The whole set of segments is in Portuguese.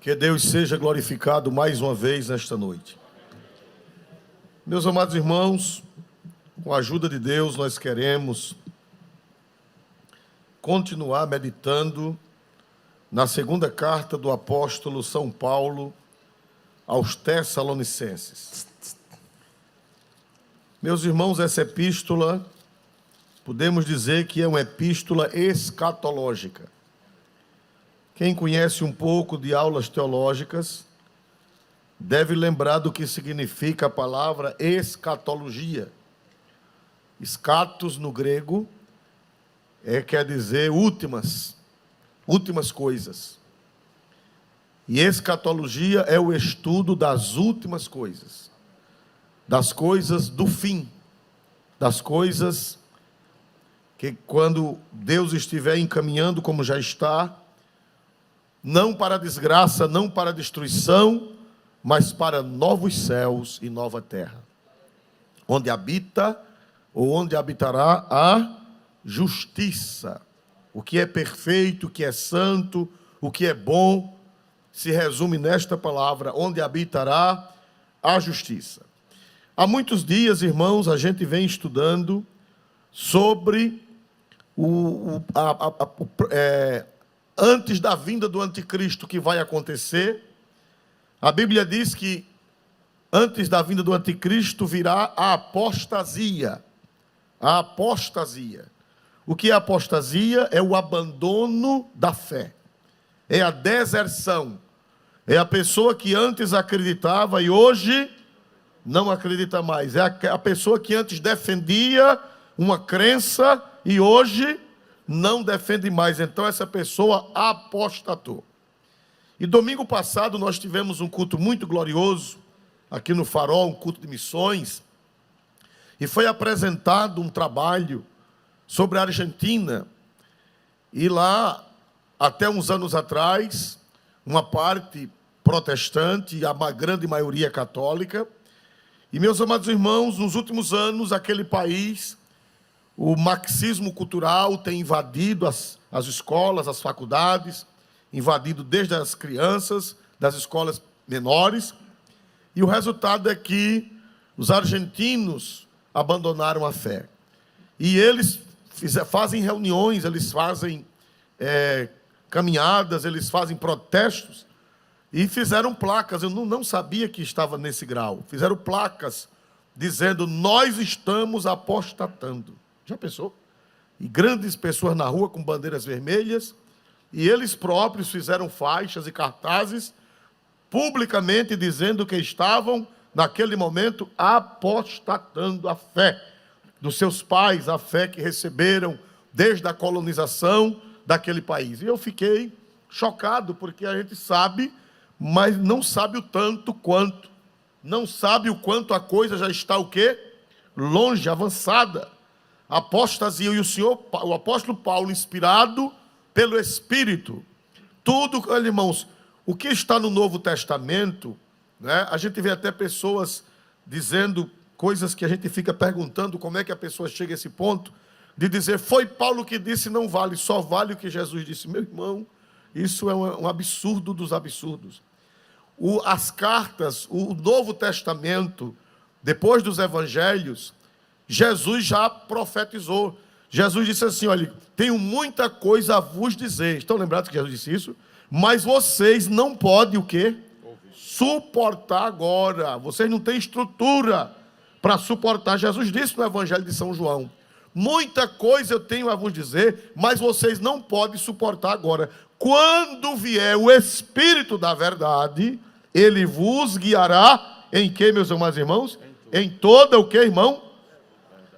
Que Deus seja glorificado mais uma vez nesta noite. Meus amados irmãos, com a ajuda de Deus, nós queremos continuar meditando na segunda carta do apóstolo São Paulo aos Tessalonicenses. Meus irmãos, essa epístola, podemos dizer que é uma epístola escatológica. Quem conhece um pouco de aulas teológicas deve lembrar do que significa a palavra escatologia. Escatos no grego quer dizer últimas coisas. E escatologia é o estudo das últimas coisas, das coisas do fim, das coisas que quando Deus estiver encaminhando, como já está, não para a desgraça, não para a destruição, mas para novos céus e nova terra, onde habita ou onde habitará a justiça. O que é perfeito, o que é santo, o que é bom, se resume nesta palavra, onde habitará a justiça. Há muitos dias, irmãos, a gente vem estudando sobre antes da vinda do anticristo que vai acontecer. A Bíblia diz que antes da vinda do anticristo virá a apostasia. A apostasia. O que é apostasia? É o abandono da fé. É a deserção. É a pessoa que antes acreditava e hoje não acredita mais. É a pessoa que antes defendia uma crença e hoje não defende mais. Então essa pessoa apostatou. E domingo passado nós tivemos um culto muito glorioso aqui no Farol, um culto de missões, e foi apresentado um trabalho sobre a Argentina. E lá, até uns anos atrás, uma parte protestante e a grande maioria católica. E, meus amados irmãos, nos últimos anos, aquele país, o marxismo cultural tem invadido as escolas, as faculdades, invadido desde as crianças, das escolas menores, e o resultado é que os argentinos abandonaram a fé. E eles fazem reuniões, eles fazem caminhadas, eles fazem protestos, e fizeram placas. Eu não sabia que estava nesse grau. Fizeram placas dizendo: nós estamos apostatando. Já pensou? E grandes pessoas na rua com bandeiras vermelhas, e eles próprios fizeram faixas e cartazes publicamente dizendo que estavam, naquele momento, apostatando a fé dos seus pais, a fé que receberam desde a colonização daquele país. E eu fiquei chocado, porque a gente sabe, mas não sabe o tanto quanto. Não sabe o quanto a coisa já está o quê? Longe, avançada. Apostasia. E o apóstolo Paulo, inspirado pelo Espírito, tudo, olha, irmãos, o que está no Novo Testamento, né, a gente vê até pessoas dizendo coisas que a gente fica perguntando como é que a pessoa chega a esse ponto, de dizer: foi Paulo que disse, não vale, só vale o que Jesus disse. Meu irmão, isso é um absurdo dos absurdos. As cartas, o Novo Testamento, depois dos Evangelhos, Jesus já profetizou. Jesus disse assim: olha, tenho muita coisa a vos dizer. Estão lembrados que Jesus disse isso? Mas vocês não podem o quê? Suportar agora. Vocês não têm estrutura para suportar. Jesus disse no Evangelho de São João: muita coisa eu tenho a vos dizer, mas vocês não podem suportar agora. Quando vier o Espírito da verdade, ele vos guiará em que, meus amados irmãos? Em toda o que, irmão?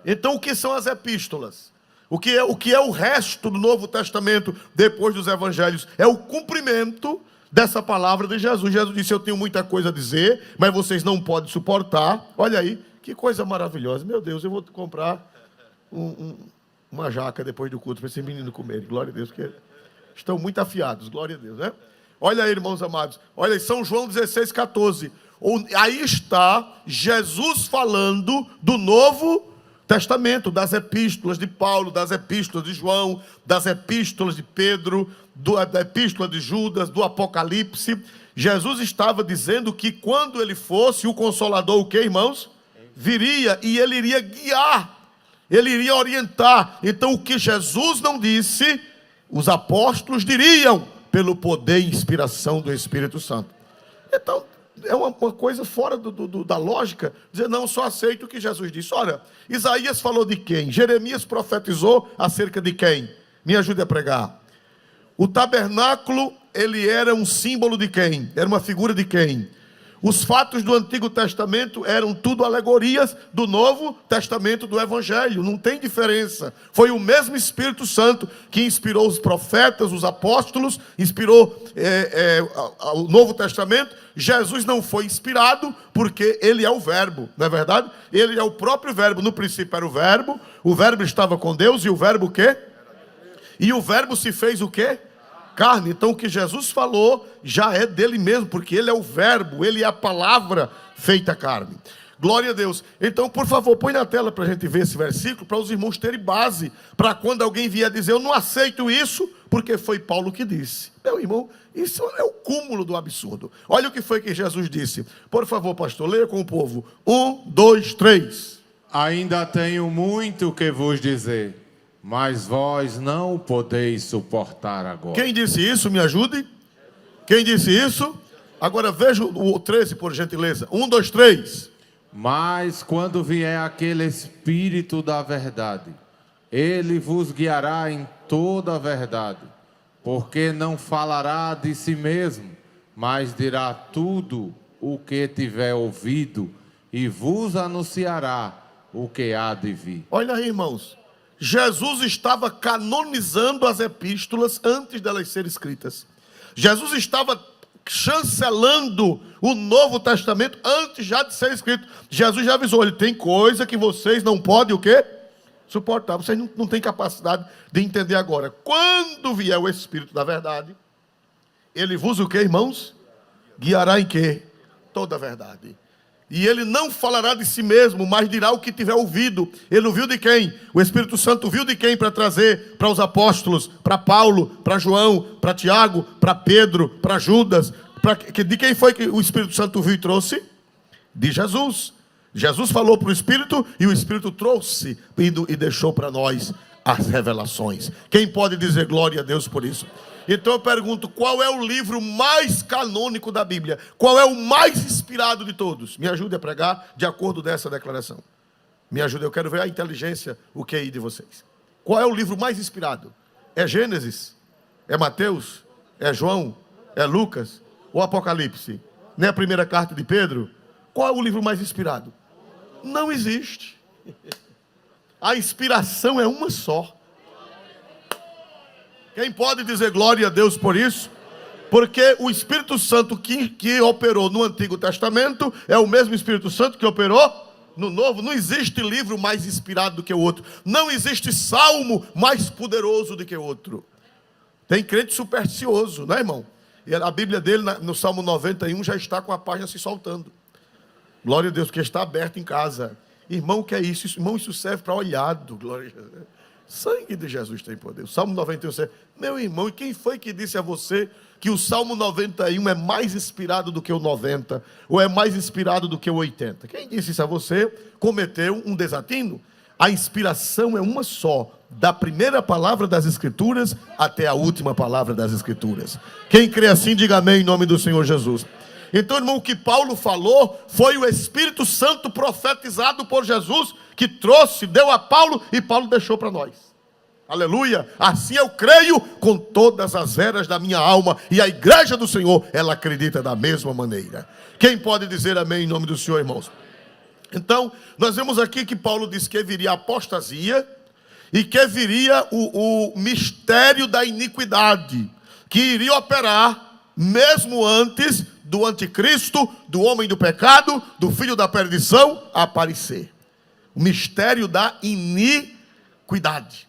Então, o que são as epístolas? O que é o resto do Novo Testamento depois dos Evangelhos? É o cumprimento dessa palavra de Jesus. Jesus disse: eu tenho muita coisa a dizer, mas vocês não podem suportar. Olha aí, que coisa maravilhosa. Meu Deus, eu vou comprar uma jaca depois do culto para esse menino comer. Glória a Deus, porque estão muito afiados. Glória a Deus, né? Olha aí, irmãos amados. Olha aí, São João 16,14. Aí está Jesus falando do Novo Testamento, das epístolas de Paulo, das epístolas de João, das epístolas de Pedro, da epístola de Judas, do Apocalipse, Jesus estava dizendo que quando ele fosse, o Consolador, o que, irmãos? Viria e ele iria guiar, ele iria orientar. Então o que Jesus não disse, os apóstolos diriam, pelo poder e inspiração do Espírito Santo. Então, é uma coisa fora da lógica, dizer, não, só aceito o que Jesus disse. Olha, Isaías falou de quem? Jeremias profetizou acerca de quem? Me ajude a pregar. O tabernáculo, ele era um símbolo de quem? Era uma figura de quem? Os fatos do Antigo Testamento eram tudo alegorias do Novo Testamento, do Evangelho. Não tem diferença. Foi o mesmo Espírito Santo que inspirou os profetas, os apóstolos, inspirou o Novo Testamento. Jesus não foi inspirado porque ele é o verbo, não é verdade? Ele é o próprio verbo. No princípio era o verbo estava com Deus e o verbo o quê? E o verbo se fez o quê? Carne. Então o que Jesus falou já é dele mesmo, porque ele é o verbo, ele é a palavra feita carne. Glória a Deus. Então, por favor, põe na tela para a gente ver esse versículo, para os irmãos terem base, para quando alguém vier dizer, eu não aceito isso, porque foi Paulo que disse. Meu irmão, isso é o cúmulo do absurdo. Olha o que foi que Jesus disse. Por favor, pastor, leia com o povo. 1, 2, 3. Ainda tenho muito que vos dizer, mas vós não podeis suportar agora. Quem disse isso? Me ajude. Quem disse isso? Agora veja o 13, por gentileza. 1, 2, 3. Mas quando vier aquele Espírito da verdade, ele vos guiará em toda a verdade, porque não falará de si mesmo, mas dirá tudo o que tiver ouvido e vos anunciará o que há de vir. Olha aí, irmãos. Jesus estava canonizando as epístolas antes delas serem escritas. Jesus estava chancelando o Novo Testamento antes já de ser escrito. Jesus já avisou, ele tem coisa que vocês não podem o quê? Suportar. Vocês não têm capacidade de entender agora. Quando vier o Espírito da verdade, ele vos o quê, irmãos? Guiará em quê? Toda a verdade. E ele não falará de si mesmo, mas dirá o que tiver ouvido. Ele ouviu de quem? O Espírito Santo ouviu de quem para trazer para os apóstolos? Para Paulo, para João, para Tiago, para Pedro, para Judas. De quem foi que o Espírito Santo ouviu e trouxe? De Jesus. Jesus falou para o Espírito e o Espírito trouxe e deixou para nós as revelações. Quem pode dizer glória a Deus por isso? Então eu pergunto, qual é o livro mais canônico da Bíblia? Qual é o mais inspirado de todos? Me ajude a pregar de acordo dessa declaração. Me ajude, eu quero ver a inteligência, o QI de vocês. Qual é o livro mais inspirado? É Gênesis? É Mateus? É João? É Lucas? Ou Apocalipse? Não é a primeira carta de Pedro? Qual é o livro mais inspirado? Não existe. A inspiração é uma só. Quem pode dizer glória a Deus por isso? Porque o Espírito Santo que operou no Antigo Testamento é o mesmo Espírito Santo que operou no Novo. Não existe livro mais inspirado do que o outro. Não existe salmo mais poderoso do que o outro. Tem crente supersticioso, não é, irmão? E a Bíblia dele, no Salmo 91, já está com a página se soltando. Glória a Deus, porque está aberto em casa. Irmão, o que é isso? Irmão, isso serve para olhado. Glória a Deus. Sangue de Jesus tem poder. O Salmo 91, meu irmão, e quem foi que disse a você que o Salmo 91 é mais inspirado do que o 90? Ou é mais inspirado do que o 80? Quem disse isso a você cometeu um desatino. A inspiração é uma só, da primeira palavra das Escrituras até a última palavra das Escrituras. Quem crê assim, diga amém em nome do Senhor Jesus. Então, irmão, o que Paulo falou foi o Espírito Santo profetizado por Jesus, que trouxe, deu a Paulo e Paulo deixou para nós. Aleluia! Assim eu creio com todas as veras da minha alma, e a igreja do Senhor, ela acredita da mesma maneira. Quem pode dizer amém em nome do Senhor, irmãos? Então, nós vemos aqui que Paulo diz que viria a apostasia e que viria o mistério da iniquidade, que iria operar mesmo antes do anticristo, do homem do pecado, do filho da perdição aparecer. O mistério da iniquidade,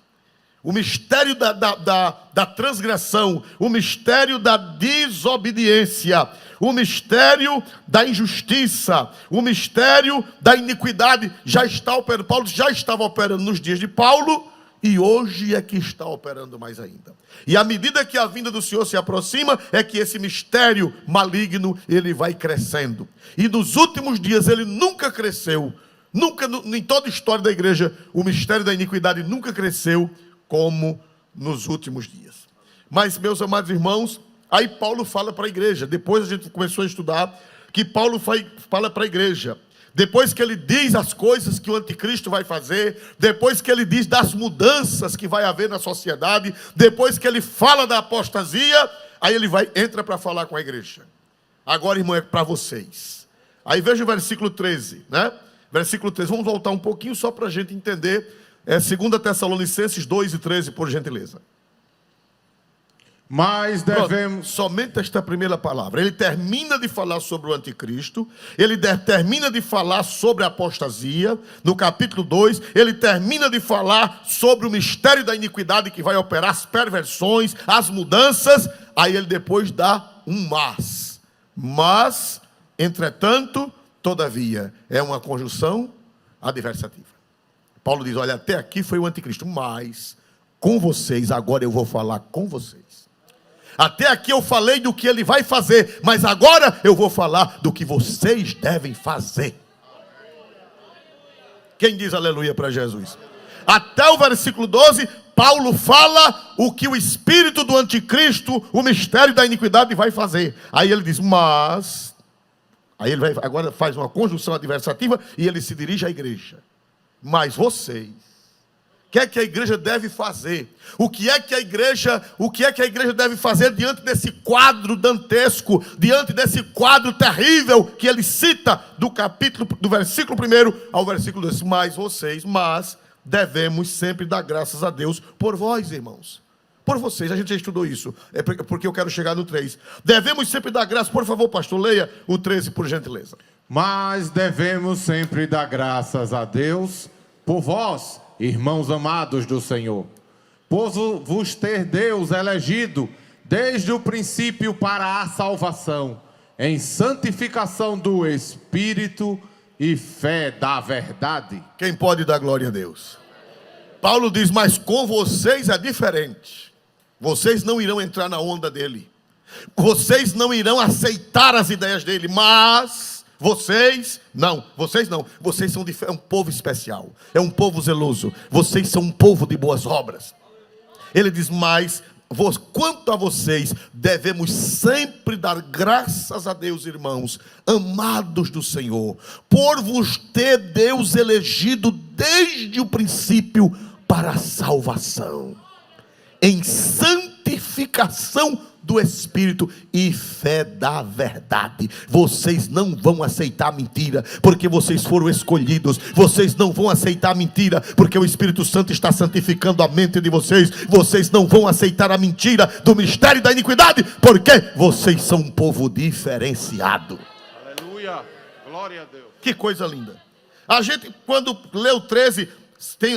o mistério da transgressão, o mistério da desobediência, o mistério da injustiça, o mistério da iniquidade já está operando. Paulo já estava operando nos dias de Paulo E hoje é que está operando mais ainda. E à medida que a vinda do Senhor se aproxima, é que esse mistério maligno, ele vai crescendo. E nos últimos dias ele nunca cresceu. Nunca, em toda a história da igreja, o mistério da iniquidade nunca cresceu como nos últimos dias. Mas, meus amados irmãos, aí Paulo fala para a igreja. Depois a gente começou a estudar que Paulo fala para a igreja. Depois que ele diz as coisas que o anticristo vai fazer, depois que ele diz das mudanças que vai haver na sociedade, depois que ele fala da apostasia, aí ele entra para falar com a igreja. Agora, irmão, é para vocês. Aí veja o versículo 13, né? Versículo 13, vamos voltar um pouquinho só para a gente entender. 2 Tessalonicenses 2:13, por gentileza. Mas devemos... Somente esta primeira palavra. Ele termina de falar sobre o anticristo. Ele termina de falar sobre a apostasia. No capítulo 2, ele termina de falar sobre o mistério da iniquidade que vai operar, as perversões, as mudanças. Aí ele depois dá um mas. Mas, entretanto, todavia, é uma conjunção adversativa. Paulo diz, olha, até aqui foi o anticristo, mas com vocês, agora eu vou falar com vocês. Até aqui eu falei do que ele vai fazer, mas agora eu vou falar do que vocês devem fazer. Quem diz aleluia para Jesus? Até o versículo 12, Paulo fala o que o espírito do anticristo, o mistério da iniquidade vai fazer. Aí ele diz, mas... Aí ele agora faz uma conjunção adversativa e ele se dirige à igreja. Mas vocês... O que é que a igreja deve fazer? O que é que a igreja deve fazer diante desse quadro dantesco, diante desse quadro terrível que ele cita do versículo 1 ao versículo 2? Mas devemos sempre dar graças a Deus por vós, irmãos. Por vocês, a gente já estudou isso, é porque eu quero chegar no 3. Devemos sempre dar graças, por favor, pastor, leia o 13, por gentileza. Mas devemos sempre dar graças a Deus por vós, irmãos amados do Senhor, por vos ter Deus elegido desde o princípio para a salvação, em santificação do Espírito e fé da verdade. Quem pode dar glória a Deus? Paulo diz, mas com vocês é diferente. Vocês não irão entrar na onda dele. Vocês não irão aceitar as ideias dele, mas... Vocês não. Vocês são um povo especial. É um povo zeloso. Vocês são um povo de boas obras. Ele diz, mas quanto a vocês, devemos sempre dar graças a Deus, irmãos, amados do Senhor, por vos ter Deus elegido desde o princípio para a salvação, em santificação do Espírito e fé da verdade. Vocês não vão aceitar mentira, porque vocês foram escolhidos. Vocês não vão aceitar mentira, porque o Espírito Santo está santificando a mente de vocês. Vocês não vão aceitar a mentira do mistério da iniquidade, porque vocês são um povo diferenciado. Aleluia, glória a Deus. Que coisa linda. A gente, quando lê o 13,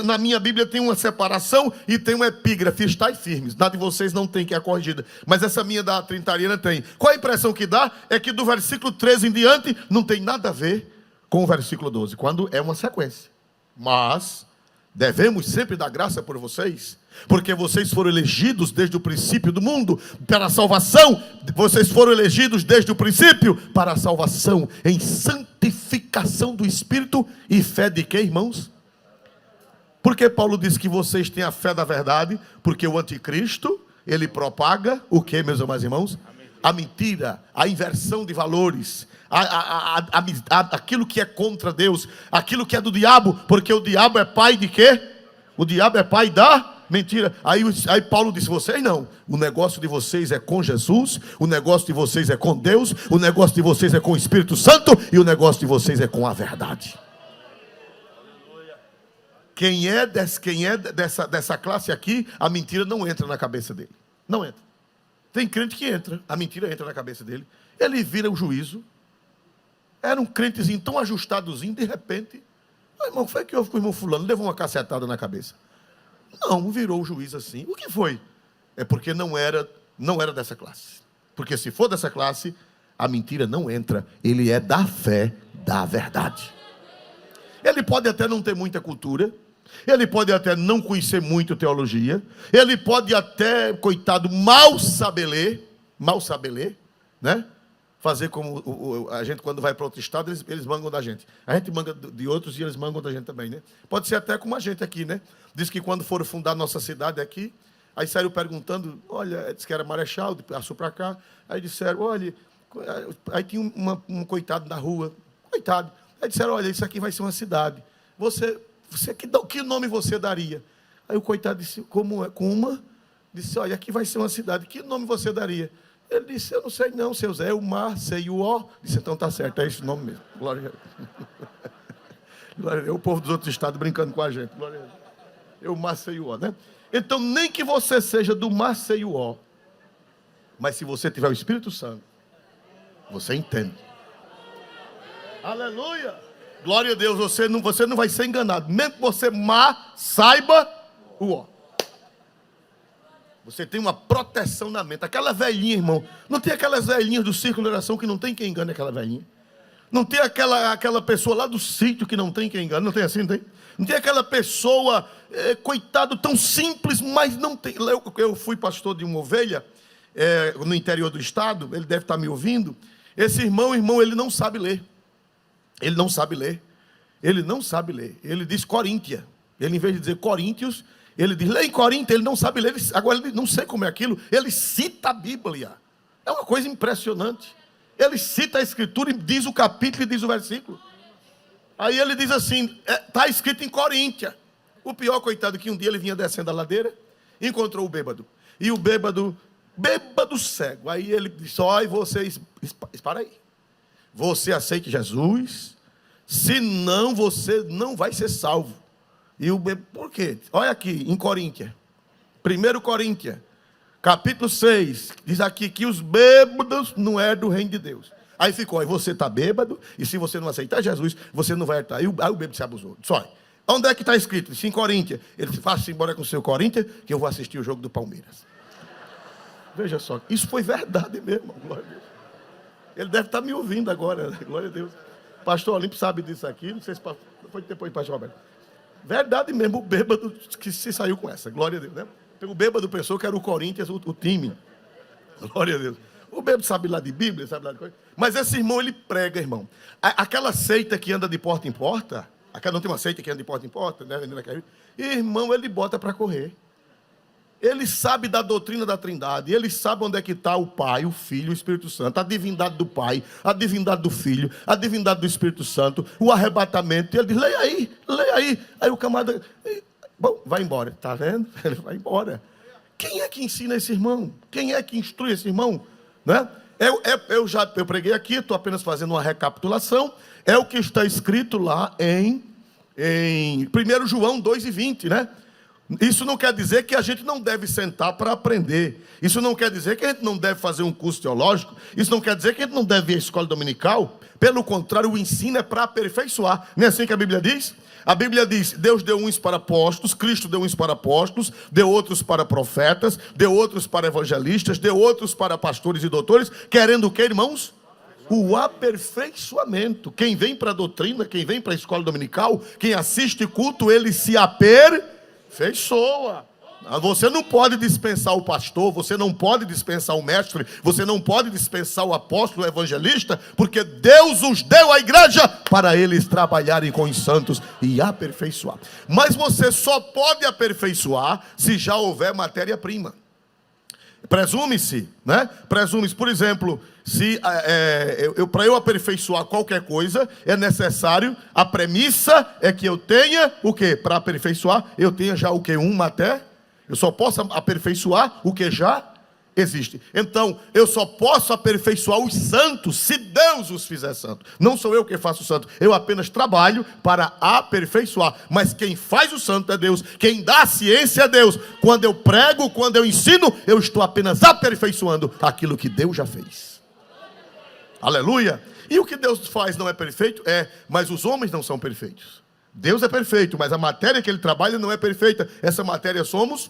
na minha Bíblia tem uma separação e tem uma epígrafe, estai firmes. Na de vocês não tem, que é corrigida, mas essa minha da Trintariana tem. Qual a impressão que dá? É que do versículo 13 em diante não tem nada a ver com o versículo 12, quando é uma sequência. Mas devemos sempre dar graça por vocês, porque vocês foram elegidos desde o princípio do mundo para a salvação. Vocês foram elegidos desde o princípio para a salvação, em santificação do Espírito e fé de quê, irmãos? Por que Paulo diz que vocês têm a fé da verdade? Porque o anticristo, ele propaga o que, meus amados irmãos? A mentira, a inversão de valores, aquilo que é contra Deus, aquilo que é do diabo, porque o diabo é pai de quê? O diabo é pai da mentira. Aí Paulo disse, vocês não, o negócio de vocês é com Jesus, o negócio de vocês é com Deus, o negócio de vocês é com o Espírito Santo, e o negócio de vocês é com a verdade. Quem é dessa classe aqui, a mentira não entra na cabeça dele. Não entra. Tem crente que entra, a mentira entra na cabeça dele. Ele vira o juízo. Era um crentezinho tão ajustadozinho, de repente, irmão, foi que houve com o irmão fulano? Levou uma cacetada na cabeça. Não, virou o juiz assim. O que foi? É porque não era dessa classe. Porque se for dessa classe, a mentira não entra. Ele é da fé, da verdade. Ele pode até não ter muita cultura, Ele pode até não conhecer muito teologia. Ele pode até, coitado, mal saber ler, né? Fazer como a gente, quando vai para outro estado, eles mangam da gente. A gente manga de outros e eles mangam da gente também, né? Pode ser até como a gente aqui, né? Diz que quando foram fundar nossa cidade aqui, aí saíram perguntando, olha, disse que era Marechal, passou para cá, aí disseram, olha, aí tinha um coitado na rua, coitado. Aí disseram, olha, isso aqui vai ser uma cidade. Que nome você daria? Aí o coitado disse, como é? Com uma? Disse, olha, aqui vai ser uma cidade, que nome você daria? Ele disse, eu não sei não, seu Zé, o Maceió. Disse, então tá certo, é esse nome mesmo. Glória a Deus. Glória a Deus. O povo dos outros estados brincando com a gente. Glória a Deus. O Maceió, né? Então, nem que você seja do Maceió, mas se você tiver o Espírito Santo, você entende. Aleluia! Glória a Deus, você não vai ser enganado. Mesmo que você saiba o ó. Você tem uma proteção na mente. Aquela velhinha, irmão. Não tem aquelas velhinhas do círculo de oração que não tem quem engane aquela velhinha. Não tem aquela pessoa lá do sítio que não tem quem engane. Não tem assim, não tem? Não tem aquela pessoa, coitado, tão simples, mas não tem. Eu fui pastor de uma ovelha no interior do estado. Ele deve estar me ouvindo. Esse irmão, ele não sabe ler. Ele não sabe ler. Ele não sabe ler. Ele diz Coríntia. Ele, em vez de dizer Coríntios, ele diz, lê em Coríntia, ele não sabe ler. Agora, ele não sei como é aquilo. Ele cita a Bíblia. É uma coisa impressionante. Ele cita a Escritura e diz o capítulo e diz o versículo. Aí ele diz assim, está escrito em Coríntia. O pior, coitado, que um dia ele vinha descendo a ladeira, encontrou o bêbado. E o bêbado cego. Aí ele disse, olha, vocês, para aí. Você aceite Jesus, senão você não vai ser salvo. E o bêbado, por quê? Olha aqui, em Coríntia. 1 Coríntia, capítulo 6, diz aqui que os bêbados não é do reino de Deus. Aí ficou, aí você está bêbado, e se você não aceitar Jesus, você não vai entrar. Aí o bêbado se abusou. Disse, olha, onde é que está escrito? Disse, em Coríntia. Ele disse, faça-se embora com o seu Coríntia, que eu vou assistir o jogo do Palmeiras. Veja só, isso foi verdade mesmo, glória a Deus. Ele deve estar me ouvindo agora, glória a Deus. Pastor Olímpio sabe disso aqui, não sei se foi depois pastor Roberto. Verdade mesmo, o bêbado que se saiu com essa, glória a Deus, né? O bêbado pensou que era o Corinthians, o time. Glória a Deus. O bêbado sabe lá de Bíblia, sabe lá de coisa. Mas esse irmão, ele prega, irmão. Aquela seita que anda de porta em porta, não tem uma seita que anda de porta em porta, né? Irmão, ele bota para correr. Ele sabe da doutrina da Trindade, ele sabe onde é que está o Pai, o Filho e o Espírito Santo, a divindade do Pai, a divindade do Filho, a divindade do Espírito Santo, o arrebatamento. E ele diz, leia aí. Aí o camarada, bom, vai embora, está vendo? Ele vai embora. Quem é que ensina esse irmão? Quem é que instrui esse irmão? Né? Eu preguei aqui, estou apenas fazendo uma recapitulação. É o que está escrito lá em 1 João 2:20, né? Isso não quer dizer que a gente não deve sentar para aprender. Isso não quer dizer que a gente não deve fazer um curso teológico. Isso não quer dizer que a gente não deve ir à escola dominical. Pelo contrário, o ensino é para aperfeiçoar. Não é assim que a Bíblia diz? A Bíblia diz, Deus deu uns para apóstolos, Cristo deu uns para apóstolos, deu outros para profetas, deu outros para evangelistas, deu outros para pastores e doutores, querendo o que, irmãos? O aperfeiçoamento. Quem vem para a doutrina, quem vem para a escola dominical, quem assiste culto, ele se aperfeiçoa. Você não pode dispensar o pastor, você não pode dispensar o mestre, você não pode dispensar o apóstolo, o evangelista, porque Deus os deu à igreja para eles trabalharem com os santos e aperfeiçoar. Mas você só pode aperfeiçoar se já houver matéria-prima. Presume-se, né? Presume-se, por exemplo, se para eu aperfeiçoar qualquer coisa, é necessário, a premissa é que eu tenha o quê? Para aperfeiçoar, eu tenha já o quê? Eu só posso aperfeiçoar o que já existe. Então, eu só posso aperfeiçoar os santos se Deus os fizer santos. Não sou eu que faço o santo, eu apenas trabalho para aperfeiçoar. Mas quem faz o santo é Deus, quem dá a ciência é Deus. Quando eu prego, quando eu ensino, eu estou apenas aperfeiçoando aquilo que Deus já fez. Aleluia! E o que Deus faz não é perfeito? Mas os homens não são perfeitos. Deus é perfeito, mas a matéria que Ele trabalha não é perfeita. Essa matéria somos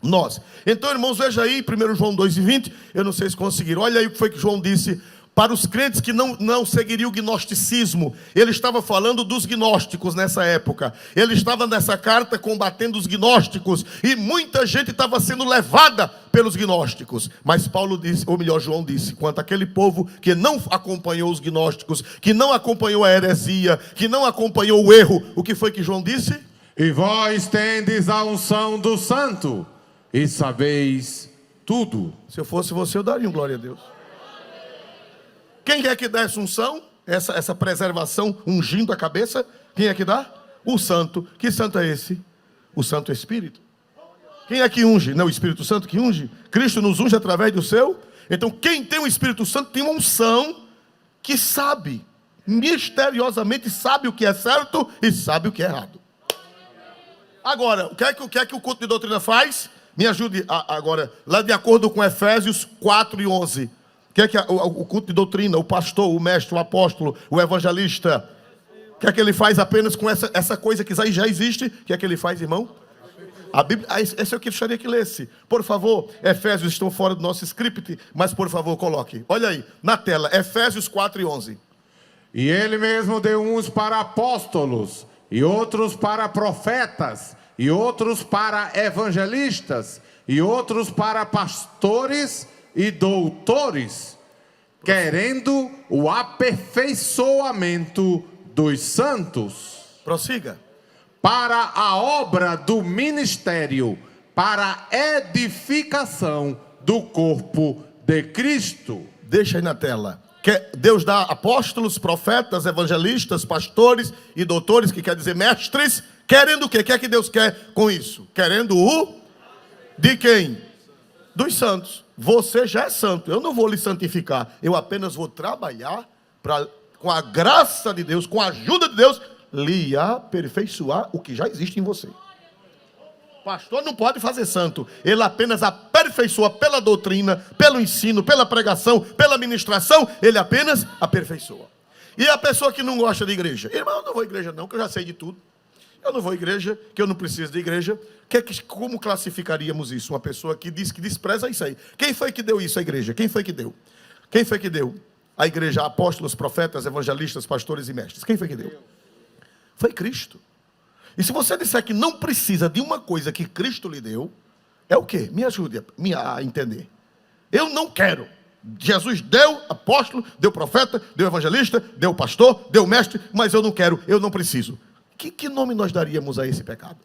nós. Então, irmãos, veja aí, 1 João 2:20, eu não sei se conseguiram. Olha aí o que foi que João disse para os crentes que não seguiriam o gnosticismo. Ele estava falando dos gnósticos nessa época. Ele estava nessa carta combatendo os gnósticos, e muita gente estava sendo levada pelos gnósticos. Mas Paulo disse, ou melhor, João disse, quanto àquele povo que não acompanhou os gnósticos, que não acompanhou a heresia, que não acompanhou o erro, o que foi que João disse? E vós tendes a unção do santo, e sabeis tudo. Se eu fosse você, eu daria um glória a Deus. Quem é que dá essa unção? Essa preservação ungindo a cabeça? Quem é que dá? O santo. Que santo é esse? O Santo Espírito. Quem é que unge? Não é o Espírito Santo que unge? Cristo nos unge através do seu. Então quem tem o Espírito Santo tem uma unção que sabe, misteriosamente sabe o que é certo e sabe o que é errado. Agora, o que é que o culto de doutrina faz? Me ajude agora, lá de acordo com Efésios 4 e 11. O que é que o culto de doutrina, o pastor, o mestre, o apóstolo, o evangelista, o que é que ele faz apenas com essa coisa que já existe? O que é que ele faz, irmão? A Bíblia, esse é o que eu gostaria que lesse. Por favor, Efésios estão fora do nosso script, mas por favor coloque. Olha aí, na tela, Efésios 4 e 11. E ele mesmo deu uns para apóstolos, e outros para profetas, e outros para evangelistas, e outros para pastores e doutores, querendo o aperfeiçoamento dos santos. Prossiga. Para a obra do ministério, para a edificação do corpo de Cristo. Deixa aí na tela. Deus dá apóstolos, profetas, evangelistas, pastores e doutores, que quer dizer mestres, querendo o quê? O que é que Deus quer com isso? Querendo o... De quem? Dos santos. Você já é santo, eu não vou lhe santificar, eu apenas vou trabalhar com a graça de Deus, com a ajuda de Deus, lhe aperfeiçoar o que já existe em você. Pastor não pode fazer santo, ele apenas aperfeiçoa pela doutrina, pelo ensino, pela pregação, pela ministração, ele apenas aperfeiçoa. E a pessoa que não gosta de igreja? Irmão, eu não vou à igreja não, que eu já sei de tudo. Eu não vou à igreja, que eu não preciso de igreja. Como classificaríamos isso? Uma pessoa que diz que despreza isso aí. Quem foi que deu isso à igreja? Quem foi que deu? Quem foi que deu? A igreja, apóstolos, profetas, evangelistas, pastores e mestres. Quem foi que deu? Foi Cristo. E se você disser que não precisa de uma coisa que Cristo lhe deu, é o quê? Me ajude a entender. Eu não quero. Jesus deu apóstolo, deu profeta, deu evangelista, deu pastor, deu mestre, mas eu não quero, eu não preciso. Que nome nós daríamos a esse pecado?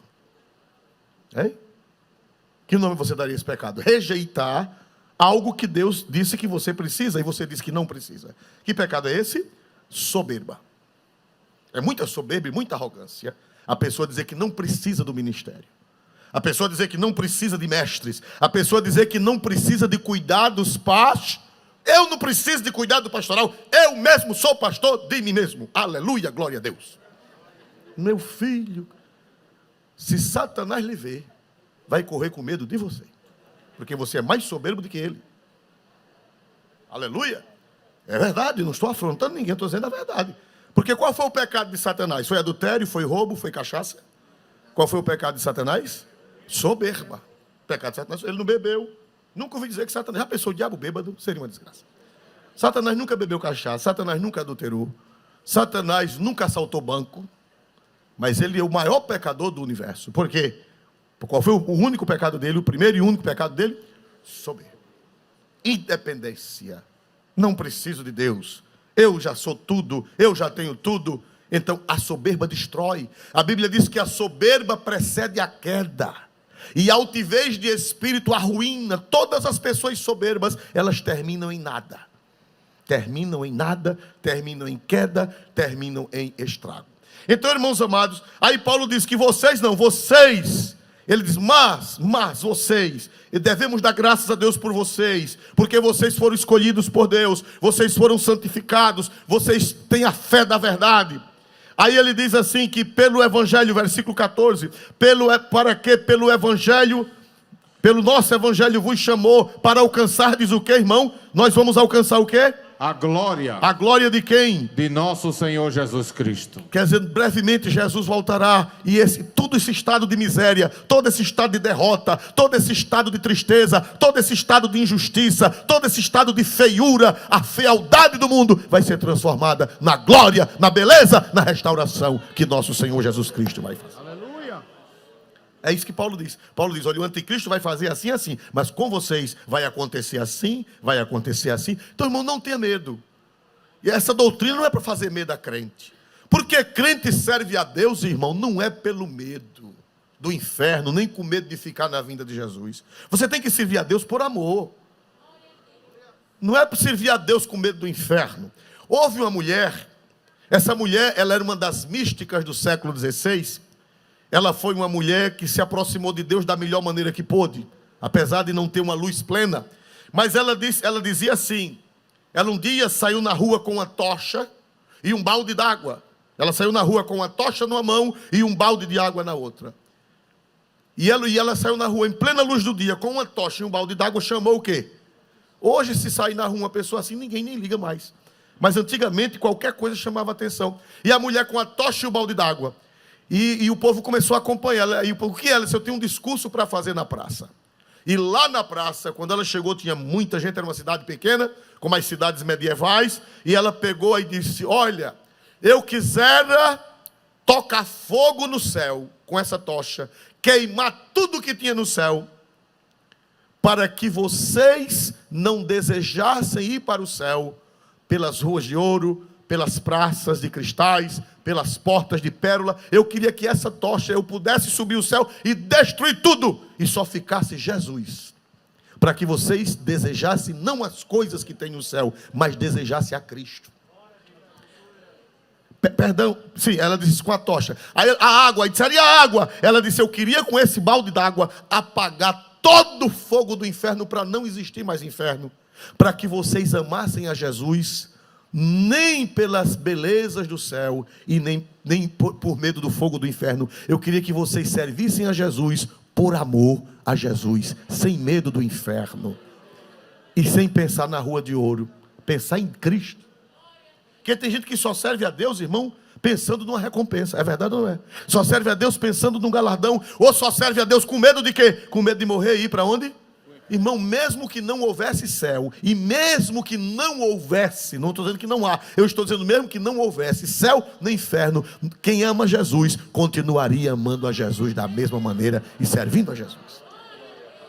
Hein? Que nome você daria a esse pecado? Rejeitar algo que Deus disse que você precisa e você diz que não precisa. Que pecado é esse? Soberba. É muita soberba e muita arrogância a pessoa dizer que não precisa do ministério. A pessoa dizer que não precisa de mestres. A pessoa dizer que não precisa de cuidar dos pais. Eu não preciso de cuidar do pastoral. Eu mesmo sou pastor de mim mesmo. Aleluia, glória a Deus. Meu filho, se Satanás lhe ver, vai correr com medo de você. Porque você é mais soberbo do que ele. Aleluia. É verdade, não estou afrontando ninguém, estou dizendo a verdade. Porque qual foi o pecado de Satanás? Foi adultério, foi roubo, foi cachaça? Qual foi o pecado de Satanás? Soberba. O pecado de Satanás, ele não bebeu. Nunca ouvi dizer que Satanás, já pensou o diabo bêbado? Seria uma desgraça. Satanás nunca bebeu cachaça, Satanás nunca adulterou, Satanás nunca assaltou banco, mas ele é o maior pecador do universo. Por quê? Qual foi o único pecado dele, o primeiro e único pecado dele? Soberba. Independência. Não preciso de Deus. Eu já sou tudo, eu já tenho tudo. Então a soberba destrói. A Bíblia diz que a soberba precede a queda. E a altivez de espírito arruína. Todas as pessoas soberbas, elas terminam em nada. Terminam em nada, terminam em queda, terminam em estrago. Então, irmãos amados, aí Paulo diz que vocês, ele diz, mas vocês, e devemos dar graças a Deus por vocês, porque vocês foram escolhidos por Deus, vocês foram santificados, vocês têm a fé da verdade. Aí ele diz assim, que pelo evangelho, versículo 14, pelo evangelho, pelo nosso evangelho vos chamou para alcançar, diz o que, irmão? Nós vamos alcançar o quê? a glória. A glória de quem? De nosso Senhor Jesus Cristo. Quer dizer, brevemente Jesus voltará e todo esse estado de miséria, todo esse estado de derrota, todo esse estado de tristeza, todo esse estado de injustiça, todo esse estado de feiura, a fealdade do mundo vai ser transformada na glória, na beleza, na restauração que nosso Senhor Jesus Cristo vai fazer. Aleluia. É isso que Paulo diz. Paulo diz, olha, o anticristo vai fazer assim, assim, mas com vocês vai acontecer assim, vai acontecer assim. Então, irmão, não tenha medo. E essa doutrina não é para fazer medo a crente. Porque crente serve a Deus, irmão, não é pelo medo do inferno, nem com medo de ficar na vinda de Jesus. Você tem que servir a Deus por amor. Não é para servir a Deus com medo do inferno. Houve uma mulher, essa mulher, ela era uma das místicas do século XVI. Ela foi uma mulher que se aproximou de Deus da melhor maneira que pôde, apesar de não ter uma luz plena. Mas ela dizia assim, ela um dia saiu na rua com uma tocha e um balde d'água. Ela saiu na rua com uma tocha numa mão e um balde de água na outra. E ela saiu na rua em plena luz do dia com uma tocha e um balde d'água, chamou o quê? Hoje, se sair na rua uma pessoa assim, ninguém nem liga mais. Mas antigamente, qualquer coisa chamava atenção. E a mulher com a tocha e o balde d'água. E o povo começou a acompanhar ela. E o que ela disse? Eu tenho um discurso para fazer na praça. E lá na praça, quando ela chegou, tinha muita gente, era uma cidade pequena, como as cidades medievais, e ela pegou e disse, olha, eu quisera tocar fogo no céu com essa tocha, queimar tudo que tinha no céu, para que vocês não desejassem ir para o céu pelas ruas de ouro, pelas praças de cristais, pelas portas de pérola. Eu queria que essa tocha eu pudesse subir o céu e destruir tudo, e só ficasse Jesus, para que vocês desejassem não as coisas que tem no céu, mas desejassem a Cristo. Perdão, sim, ela disse com a tocha. Aí a água, aí disse, e a água? Ela disse, eu queria com esse balde d'água apagar todo o fogo do inferno, para não existir mais inferno, para que vocês amassem a Jesus, nem pelas belezas do céu e nem por medo do fogo do inferno. Eu queria que vocês servissem a Jesus por amor a Jesus, sem medo do inferno e sem pensar na rua de ouro, pensar em Cristo. Porque tem gente que só serve a Deus, irmão, pensando numa recompensa. É verdade ou não é? Só serve a Deus pensando num galardão. Ou só serve a Deus com medo de quê? Com medo de morrer e ir para onde? Irmão, mesmo que não houvesse céu, e mesmo que não houvesse, não estou dizendo que não há, eu estou dizendo mesmo que não houvesse céu nem inferno, quem ama Jesus continuaria amando a Jesus da mesma maneira e servindo a Jesus.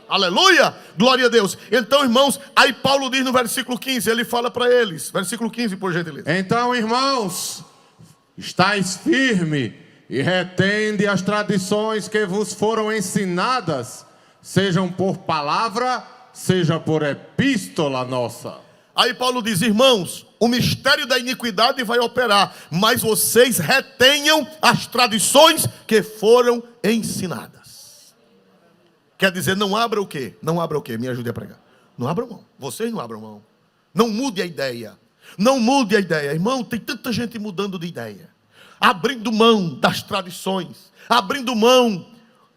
Aleluia, glória a Deus. Então, irmãos, aí Paulo diz no versículo 15, ele fala para eles, versículo 15, por gentileza. Então, irmãos, estáis firme e retende as tradições que vos foram ensinadas, sejam por palavra, seja por epístola nossa. Aí Paulo diz, irmãos, o mistério da iniquidade vai operar, mas vocês retenham as tradições que foram ensinadas. Quer dizer, não abra o quê? Não abra o quê? Me ajude a pregar. Não abram mão. Vocês não abram mão. Não mude a ideia. Não mude a ideia. Irmão, tem tanta gente mudando de ideia. Abrindo mão das tradições. Abrindo mão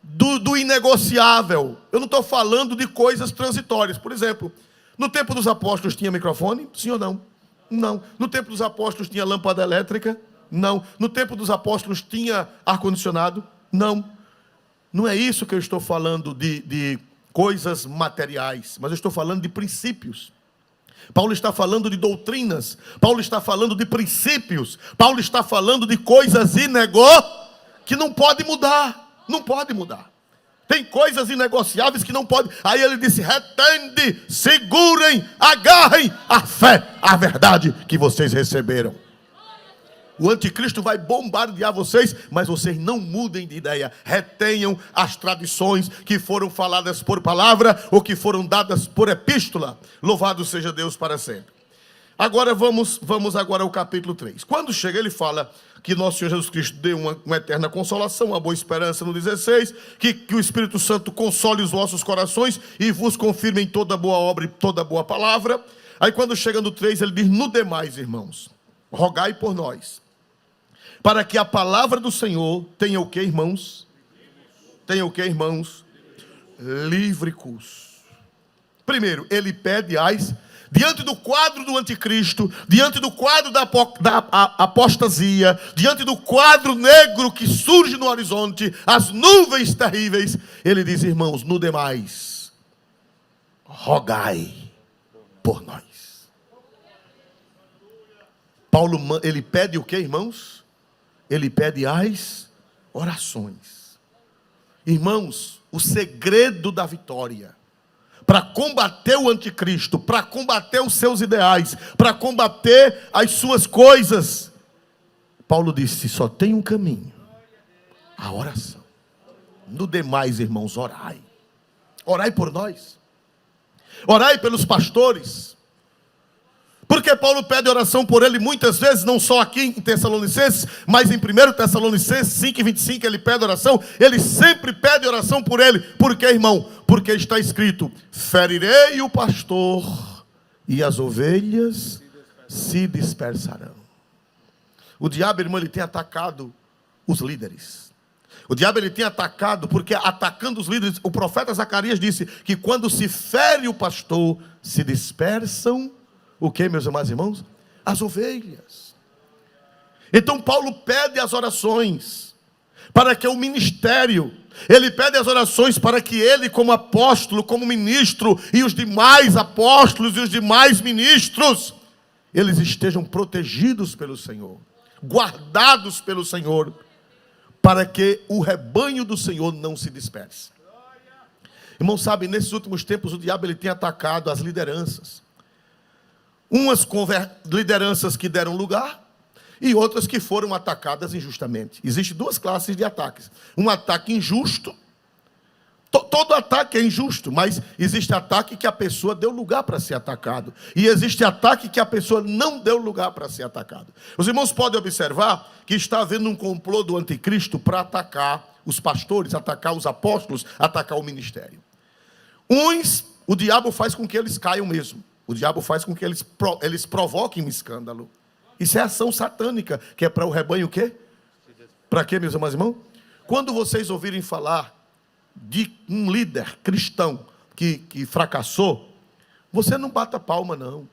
do inegociável. Eu não estou falando de coisas transitórias. Por exemplo, no tempo dos apóstolos tinha microfone? Sim ou não? Não. No tempo dos apóstolos tinha lâmpada elétrica? Não. No tempo dos apóstolos tinha ar-condicionado? Não. Não é isso que eu estou falando de coisas materiais, mas eu estou falando de princípios. Paulo está falando de doutrinas. Paulo está falando de princípios. Paulo está falando de coisas que não pode mudar. Não pode mudar. Tem coisas inegociáveis que não pode. Aí ele disse, retende, segurem, agarrem a fé, a verdade que vocês receberam. O anticristo vai bombardear vocês, mas vocês não mudem de ideia. Retenham as tradições que foram faladas por palavra ou que foram dadas por epístola. Louvado seja Deus para sempre. Agora vamos agora ao capítulo 3. Quando chega, ele fala que nosso Senhor Jesus Cristo deu uma eterna consolação, uma boa esperança no 16, que o Espírito Santo console os vossos corações e vos confirme em toda boa obra e toda boa palavra. Aí quando chega no 3, ele diz, no demais, irmãos, rogai por nós, para que a palavra do Senhor tenha o que, irmãos? Tenha o que, irmãos? Livre curso. Primeiro, ele pede as diante do quadro do anticristo, diante do quadro da apostasia, diante do quadro negro que surge no horizonte, as nuvens terríveis, ele diz: irmãos, no demais, rogai por nós. Paulo, ele pede o que, irmãos? Ele pede as orações. Irmãos, o segredo da vitória para combater o anticristo, para combater os seus ideais, para combater as suas coisas, Paulo disse: só tem um caminho, a oração. No demais, irmãos, orai. Orai por nós. Orai pelos pastores. Porque Paulo pede oração por ele muitas vezes, não só aqui em Tessalonicenses, mas em 1 Tessalonicenses 5:25 ele pede oração. Ele sempre pede oração por ele. Por quê, irmão? Porque está escrito: ferirei o pastor e as ovelhas se dispersarão. O diabo, irmão, ele tem atacado os líderes. O diabo, ele tem atacado, porque atacando os líderes, o profeta Zacarias disse que quando se fere o pastor, se dispersam o que, meus amados irmãos? As ovelhas. Então Paulo pede as orações para que o ministério, ele pede as orações para que ele, como apóstolo, como ministro, e os demais apóstolos e os demais ministros, eles estejam protegidos pelo Senhor, guardados pelo Senhor, para que o rebanho do Senhor não se disperse. Irmão, sabe, nesses últimos tempos o diabo, ele tem atacado as lideranças. Umas com lideranças que deram lugar e outras que foram atacadas injustamente. Existem duas classes de ataques. Um ataque injusto. Todo ataque é injusto, mas existe ataque que a pessoa deu lugar para ser atacado. E existe ataque que a pessoa não deu lugar para ser atacado. Os irmãos podem observar que está havendo um complô do anticristo para atacar os pastores, atacar os apóstolos, atacar o ministério. Uns, o diabo faz com que eles caiam mesmo. O diabo faz com que eles provoquem um escândalo. Isso é ação satânica, que é para o rebanho o quê? Para quê, meus irmãos? Quando vocês ouvirem falar de um líder cristão que fracassou, você não bata palma, não.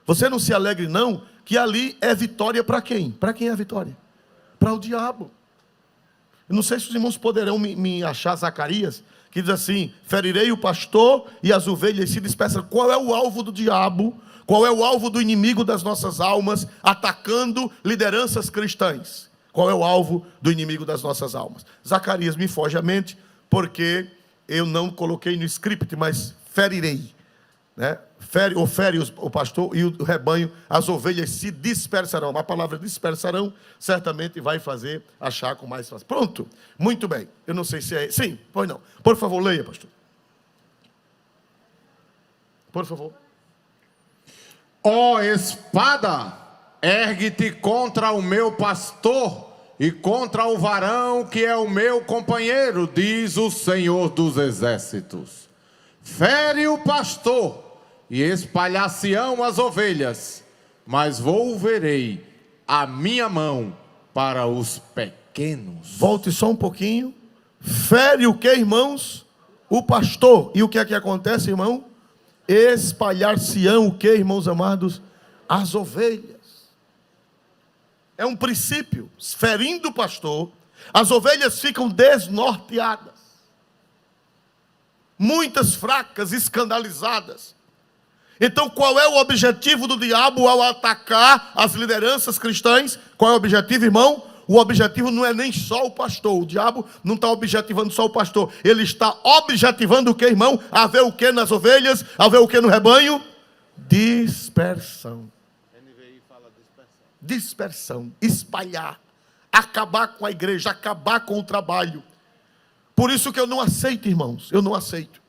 Você não se alegre, não, que ali é vitória para quem? Para quem é a vitória? Para o diabo. Eu não sei se os irmãos poderão me achar Zacarias, que diz assim: ferirei o pastor e as ovelhas se dispersam. Qual é o alvo do diabo? Qual é o alvo do inimigo das nossas almas, atacando lideranças cristãs? Qual é o alvo do inimigo das nossas almas? Zacarias me foge à mente, porque eu não coloquei no script, mas ferirei, né? Fere o pastor e o rebanho, as ovelhas se dispersarão. A palavra dispersarão certamente vai fazer achar com mais fácil. Pronto, muito bem. Eu não sei se é... Sim, pois não. Por favor, leia, pastor. Por favor. Ó espada, ergue-te contra o meu pastor e contra o varão que é o meu companheiro, diz o Senhor dos Exércitos. Fere o pastor e espalhar-se-ão as ovelhas, mas volverei a minha mão para os pequenos. Volte só um pouquinho. Fere o que, irmãos? O pastor. E o que é que acontece, irmão? Espalhar-se-ão o que, irmãos amados? As ovelhas. É um princípio. Ferindo o pastor, as ovelhas ficam desnorteadas. Muitas fracas, escandalizadas. Então, qual é o objetivo do diabo ao atacar as lideranças cristãs? Qual é o objetivo, irmão? O objetivo não é nem só o pastor. O diabo não está objetivando só o pastor. Ele está objetivando o que, irmão? A ver o que nas ovelhas? A ver o que no rebanho? Dispersão. NVI fala dispersão. Dispersão. Espalhar. Acabar com a igreja. Acabar com o trabalho. Por isso que eu não aceito, irmãos. Eu não aceito.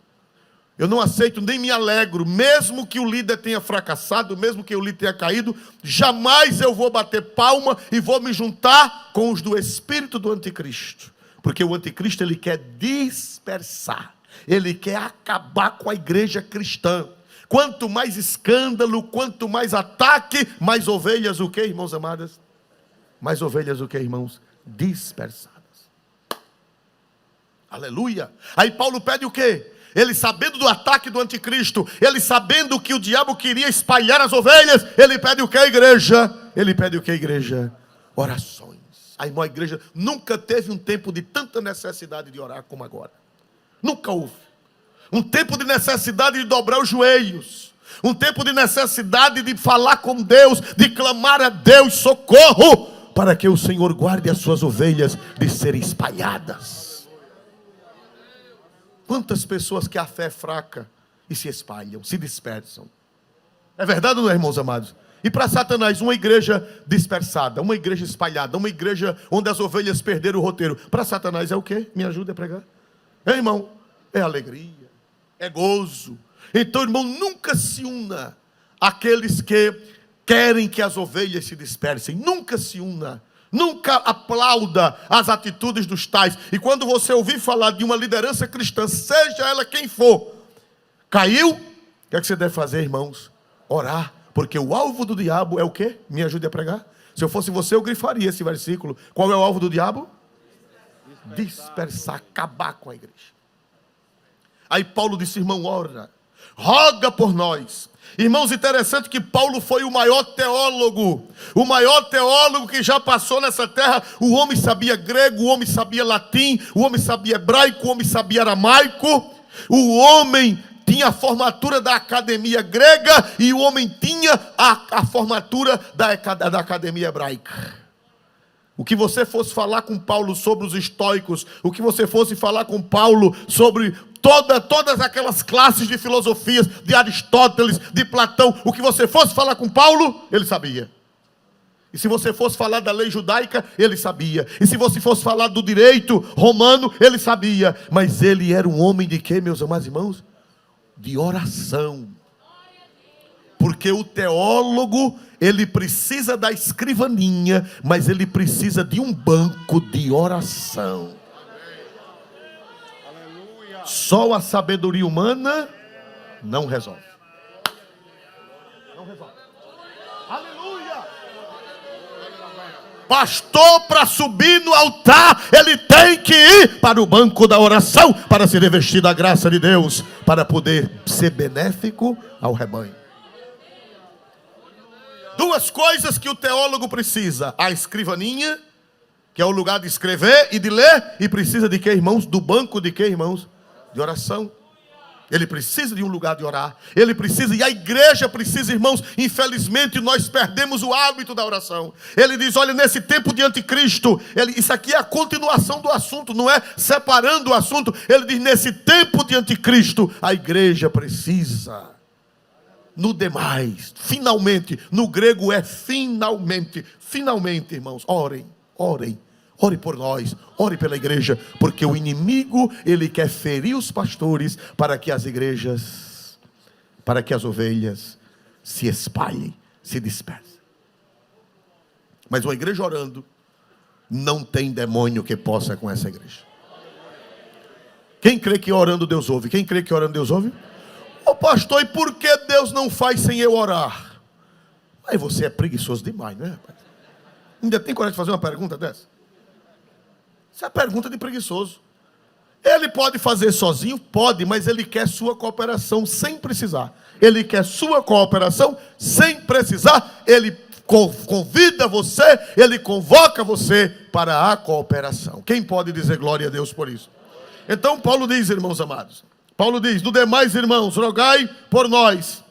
Eu não aceito, nem me alegro, mesmo que o líder tenha fracassado, mesmo que o líder tenha caído, jamais eu vou bater palma e vou me juntar com os do espírito do anticristo. Porque o anticristo, ele quer dispersar, ele quer acabar com a igreja cristã. Quanto mais escândalo, quanto mais ataque, mais ovelhas o que, irmãos amadas? Mais ovelhas o que, irmãos? Dispersadas. Aleluia. Aí Paulo pede o quê? ele sabendo do ataque do anticristo, ele sabendo que o diabo queria espalhar as ovelhas, ele pede o que, igreja? Ele pede o que, igreja? Orações. A irmã, a igreja nunca teve um tempo de tanta necessidade de orar como agora. Nunca houve. Um tempo de necessidade de dobrar os joelhos. Um tempo de necessidade de falar com Deus, de clamar a Deus socorro, para que o Senhor guarde as suas ovelhas de serem espalhadas. Quantas pessoas que a fé é fraca e se espalham, se dispersam. É verdade ou não é, irmãos amados? E para Satanás, uma igreja dispersada, uma igreja espalhada, uma igreja onde as ovelhas perderam o roteiro. Para Satanás é o quê? Me ajuda a pregar. Irmão, é alegria, é gozo. Então, irmão, nunca se una àqueles que querem que as ovelhas se dispersem. Nunca se una. Nunca aplauda as atitudes dos tais. E quando você ouvir falar de uma liderança cristã, seja ela quem for, caiu, o que é que você deve fazer, irmãos? Orar. Porque o alvo do diabo é o quê? Me ajude a pregar. Se eu fosse você, eu grifaria esse versículo. Qual é o alvo do diabo? Dispersar, acabar com a igreja. Aí Paulo disse, irmão, ora, roga por nós. Irmãos, interessante que Paulo foi o maior teólogo que já passou nessa terra. O homem sabia grego, o homem sabia latim, o homem sabia hebraico, o homem sabia aramaico. O homem tinha a formatura da academia grega e o homem tinha a formatura da academia hebraica. O que você fosse falar com Paulo sobre os estoicos, o que você fosse falar com Paulo sobre todas aquelas classes de filosofias, de Aristóteles, de Platão, o que você fosse falar com Paulo, ele sabia. E se você fosse falar da lei judaica, ele sabia. E se você fosse falar do direito romano, ele sabia. Mas ele era um homem de quê, meus amados irmãos? De oração. Porque o teólogo, ele precisa da escrivaninha, mas ele precisa de um banco de oração. Só a sabedoria humana não resolve. Não resolve. Aleluia! Pastor, para subir no altar, ele tem que ir para o banco da oração, para se revestir da graça de Deus, para poder ser benéfico ao rebanho. Duas coisas que o teólogo precisa: a escrivaninha, que é o lugar de escrever e de ler, e precisa de quê, irmãos? Do banco de quê, irmãos? De oração. Ele precisa de um lugar de orar. Ele precisa, e a igreja precisa, irmãos. Infelizmente nós perdemos o hábito da oração. Ele diz, olha, nesse tempo de anticristo, isso aqui é a continuação do assunto, não é separando o assunto. Ele diz, nesse tempo de anticristo, a igreja precisa. No demais, finalmente, no grego é finalmente. Finalmente, irmãos, orem, orem. Ore por nós, ore pela igreja, porque o inimigo, ele quer ferir os pastores para que as igrejas, para que as ovelhas se espalhem, se dispersem. Mas uma igreja orando, não tem demônio que possa com essa igreja. Quem crê que orando Deus ouve? Quem crê que orando Deus ouve? Ô pastor, e por que Deus não faz sem eu orar? Aí você é preguiçoso demais, não é, rapaz? Ainda tem coragem de fazer uma pergunta dessa? Isso é pergunta de preguiçoso. Ele pode fazer sozinho? Pode, mas ele quer sua cooperação sem precisar. Ele quer sua cooperação sem precisar. Ele convida você, ele convoca você para a cooperação. Quem pode dizer glória a Deus por isso? Então Paulo diz, irmãos amados, Paulo diz, do demais irmãos, rogai por nós.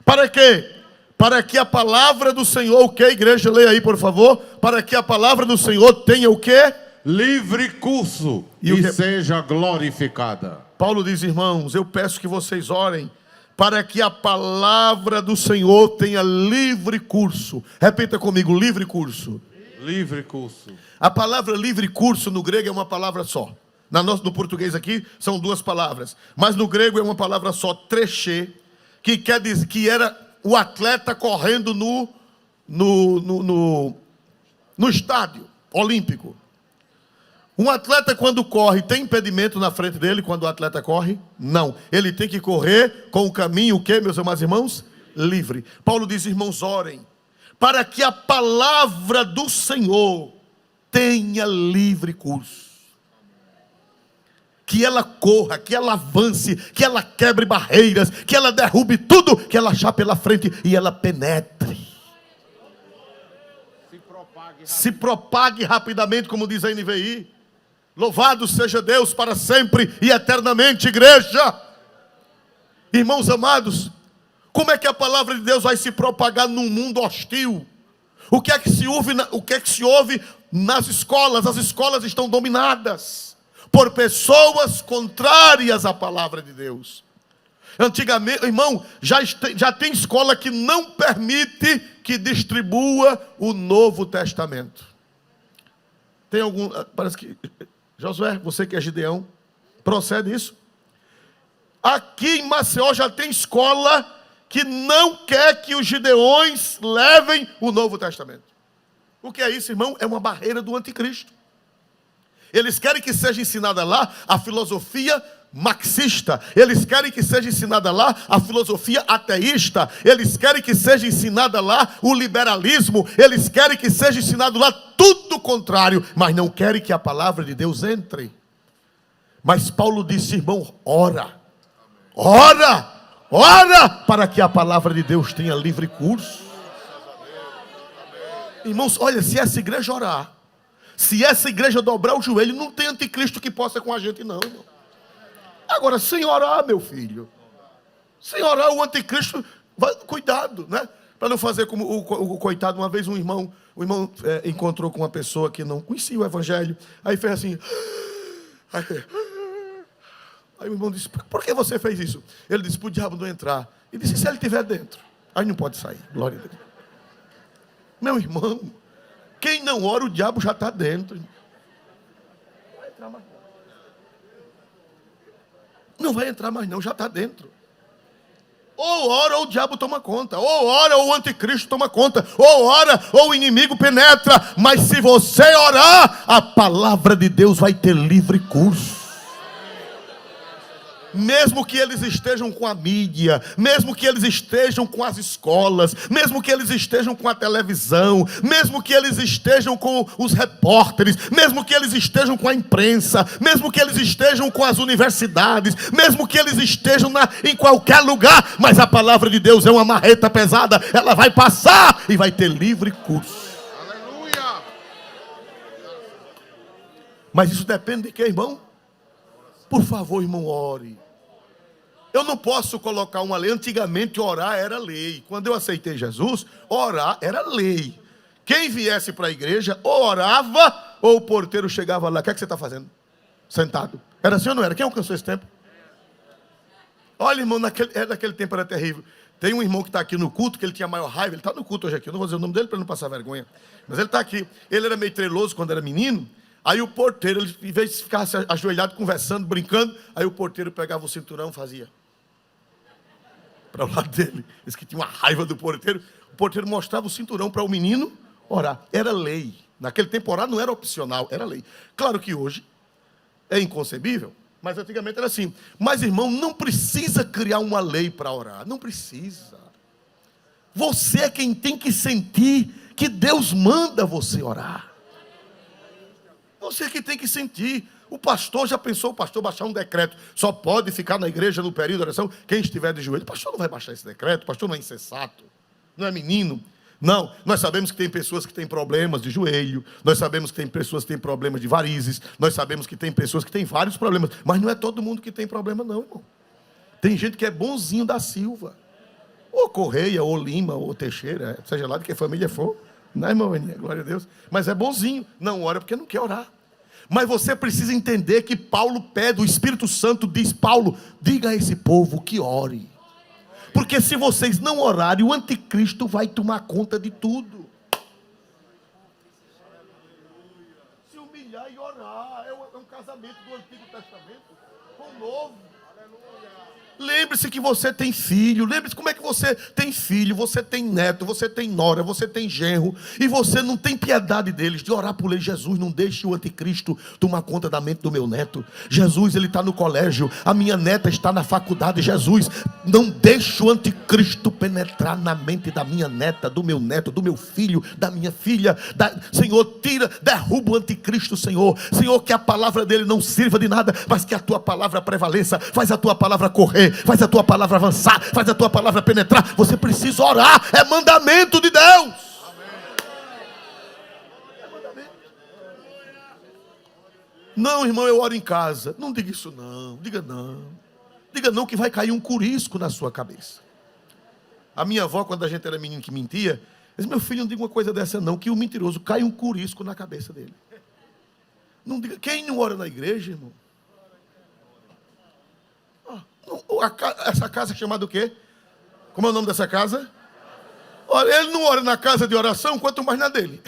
Para quê? Para que a palavra do Senhor, o que, igreja? Leia aí, por favor. Para que a palavra do Senhor tenha o quê? Livre curso e seja glorificada. Paulo diz, irmãos, eu peço que vocês orem para que a palavra do Senhor tenha livre curso. Repita comigo, livre curso. Livre curso. A palavra livre curso no grego é uma palavra só. No português aqui são duas palavras, mas no grego é uma palavra só, treche, que quer dizer que era o atleta correndo no estádio olímpico. Um atleta, quando corre, tem impedimento na frente dele quando o atleta corre? Não. Ele tem que correr com o caminho, o quê, meus amados irmãos? Livre. Paulo diz, irmãos, orem, para que a palavra do Senhor tenha livre curso. que ela corra, que ela avance, que ela quebre barreiras, que ela derrube tudo que ela achar pela frente e ela penetre. Se propague rapidamente, como diz a NVI. Louvado seja Deus para sempre e eternamente, igreja. Irmãos amados, como é que a palavra de Deus vai se propagar num mundo hostil? O que é que se ouve nas escolas? As escolas estão dominadas por pessoas contrárias à palavra de Deus. Antigamente, irmão, já tem escola que não permite que distribua o Novo Testamento. Tem algum, parece que, Josué, você que é Gideão, procede isso? Aqui em Maceió já tem escola que não quer que os gideões levem o Novo Testamento. O que é isso, irmão? É uma barreira do anticristo. Eles querem que seja ensinada lá a filosofia marxista. Eles querem que seja ensinada lá a filosofia ateísta. Eles querem que seja ensinada lá o liberalismo. Eles querem que seja ensinado lá tudo o contrário, mas não querem que a palavra de Deus entre. Mas Paulo disse, irmão, ora, para que a palavra de Deus tenha livre curso. Irmãos, olha, se essa igreja orar, se essa igreja dobrar o joelho, não tem anticristo que possa com a gente não, irmão. Agora, sem orar, meu filho, sem orar, o anticristo, cuidado, né? Para não fazer como o coitado. Uma vez o irmão encontrou com uma pessoa que não conhecia o evangelho, aí fez assim, aí o irmão disse, por que você fez isso? Ele disse, para o diabo não entrar. E disse, se ele estiver dentro, aí não pode sair, glória a Deus. Meu irmão, quem não ora, o diabo já está dentro. Não vai entrar mais não vai entrar mais não, já está dentro. Ou ora ou o diabo toma conta, ou ora ou o anticristo toma conta, ou ora ou o inimigo penetra. Mas se você orar, a palavra de Deus vai ter livre curso. Mesmo que eles estejam com a mídia, mesmo que eles estejam com as escolas, mesmo que eles estejam com a televisão, mesmo que eles estejam com os repórteres, mesmo que eles estejam com a imprensa, mesmo que eles estejam com as universidades, mesmo que eles estejam em qualquer lugar, mas a palavra de Deus é uma marreta pesada, ela vai passar e vai ter livre curso. Aleluia! Mas isso depende de quê, irmão? Por favor, irmão, ore. Eu não posso colocar uma lei. Antigamente orar era lei. Quando eu aceitei Jesus, orar era lei. Quem viesse para a igreja, ou orava, ou o porteiro chegava lá. O que é que você está fazendo? Sentado. Era assim ou não era? Quem alcançou esse tempo? Olha, irmão, naquele tempo era terrível. Tem um irmão que está aqui no culto, que ele tinha maior raiva. Ele está no culto hoje aqui. Eu não vou dizer o nome dele para não passar vergonha. Mas ele está aqui. Ele era meio treloso quando era menino. Aí o porteiro, ele, em vez de ficar ajoelhado, conversando, brincando, aí o porteiro pegava o cinturão e fazia para o lado dele. Diz que tinha uma raiva do porteiro. O porteiro mostrava o cinturão para o menino orar. Era lei. Naquele tempo orar não era opcional, era lei. Claro que hoje é inconcebível, mas antigamente era assim. Mas, irmão, não precisa criar uma lei para orar. Não precisa. Você é quem tem que sentir que Deus manda você orar. Você que tem que sentir. O pastor, já pensou o pastor baixar um decreto? Só pode ficar na igreja no período de oração quem estiver de joelho. O pastor não vai baixar esse decreto. O pastor não é insensato. Não é menino. Não, nós sabemos que tem pessoas que têm problemas de joelho. Nós sabemos que tem pessoas que têm problemas de varizes. Nós sabemos que tem pessoas que têm vários problemas. Mas não é todo mundo que tem problema não, irmão. Tem gente que é bonzinho da Silva. Ou Correia, ou Lima, ou Teixeira. Seja lá de que família for. Não é, irmão? Glória a Deus. Mas é bonzinho. Não ora porque não quer orar. Mas você precisa entender que Paulo pede, o Espírito Santo diz, Paulo, diga a esse povo que ore. Porque se vocês não orarem, o anticristo vai tomar conta de tudo. Se humilhar e orar, é um casamento do Antigo Testamento com o Novo. Lembre-se que você tem filho. Lembre-se como é que você tem filho, você tem neto, você tem nora, você tem genro. E você não tem piedade deles, de orar por eles. Jesus, não deixe o anticristo tomar conta da mente do meu neto. Jesus, ele está no colégio. A minha neta está na faculdade. Jesus, não deixe o anticristo penetrar na mente da minha neta, do meu neto, do meu filho, da minha filha. Senhor, derruba o anticristo, Senhor. Senhor, que a palavra dele não sirva de nada, mas que a tua palavra prevaleça. Faz a tua palavra correr. Faz a tua palavra avançar, faz a tua palavra penetrar. Você precisa orar, é mandamento de Deus. É mandamento. Não, irmão, eu oro em casa. Não diga isso não, diga não. Diga não que vai cair um curisco na sua cabeça. A minha avó, quando a gente era menino que mentia, disse: meu filho, não diga uma coisa dessa não, que o mentiroso cai um curisco na cabeça dele. Não diga. Quem não ora na igreja, irmão? Essa casa é chamada o quê? Como é o nome dessa casa? Olha, ele não ora na casa de oração, quanto mais na dele.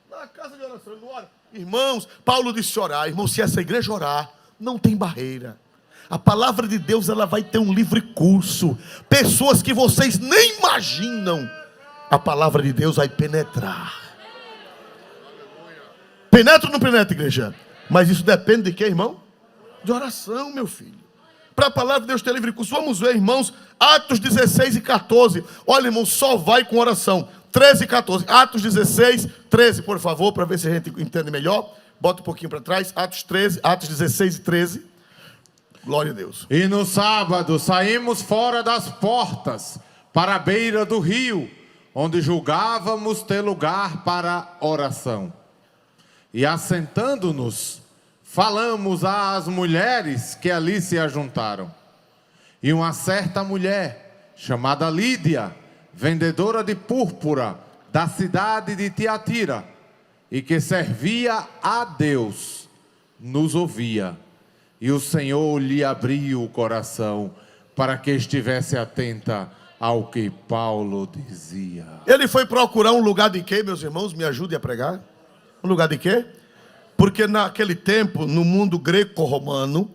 Na casa de oração ele não ora. Irmãos, Paulo disse orar. Irmão, se essa igreja orar, não tem barreira. A palavra de Deus, ela vai ter um livre curso. Pessoas que vocês nem imaginam, a palavra de Deus vai penetrar. Penetra ou não penetra, igreja? Mas isso depende de quê, irmão? De oração, meu filho. Para a palavra de Deus ter livre curso. Vamos ver, irmãos, Atos 16 e 14. Olha, irmão, só vai com oração. 13 e 14. Atos 16, 13, por favor, para ver se a gente entende melhor. Bota um pouquinho para trás. Atos 16 e 13. Glória a Deus. E no sábado saímos fora das portas, para a beira do rio, onde julgávamos ter lugar para oração. E assentando-nos, falamos às mulheres que ali se ajuntaram. E uma certa mulher, chamada Lídia, vendedora de púrpura, da cidade de Tiatira, e que servia a Deus, nos ouvia. E o Senhor lhe abriu o coração, para que estivesse atenta ao que Paulo dizia. Ele foi procurar um lugar de quê, meus irmãos? Me ajude a pregar. Um lugar de quê? Porque naquele tempo, no mundo greco-romano,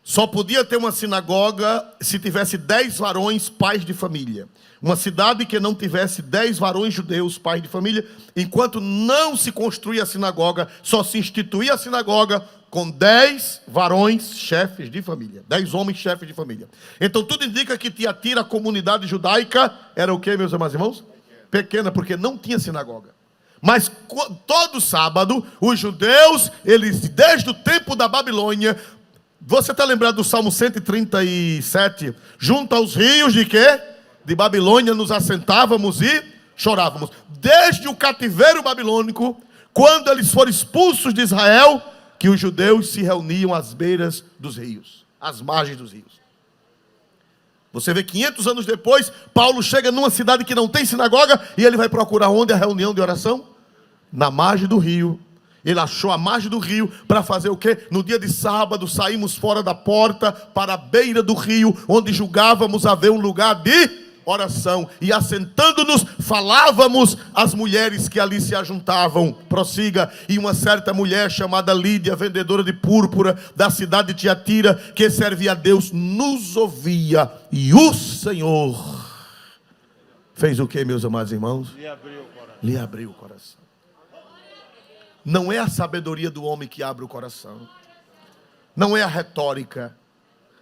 só podia ter uma sinagoga se tivesse 10 varões pais de família. Uma cidade que não tivesse 10 varões judeus pais de família, enquanto não se construía a sinagoga, só se instituía a sinagoga com 10 varões chefes de família. 10 homens chefes de família. Então tudo indica que Tiatira, a comunidade judaica, era o quê, meus amados irmãos? Pequena, porque não tinha sinagoga. Mas todo sábado, os judeus, eles, desde o tempo da Babilônia, você está lembrado do Salmo 137? Junto aos rios de quê? De Babilônia nos assentávamos e chorávamos. Desde o cativeiro babilônico, quando eles foram expulsos de Israel, que os judeus se reuniam às beiras dos rios, às margens dos rios. Você vê, 500 anos depois, Paulo chega numa cidade que não tem sinagoga, e ele vai procurar onde a reunião de oração? Na margem do rio. Ele achou a margem do rio para fazer o quê? No dia de sábado, saímos fora da porta para a beira do rio, onde julgávamos haver um lugar de oração. E assentando-nos, falávamos às mulheres que ali se ajuntavam. Prossiga. E uma certa mulher chamada Lídia, vendedora de púrpura, da cidade de Tiatira, que servia a Deus, nos ouvia. E o Senhor fez o quê, meus amados irmãos? Lhe abriu o coração. Não é a sabedoria do homem que abre o coração. Não é a retórica.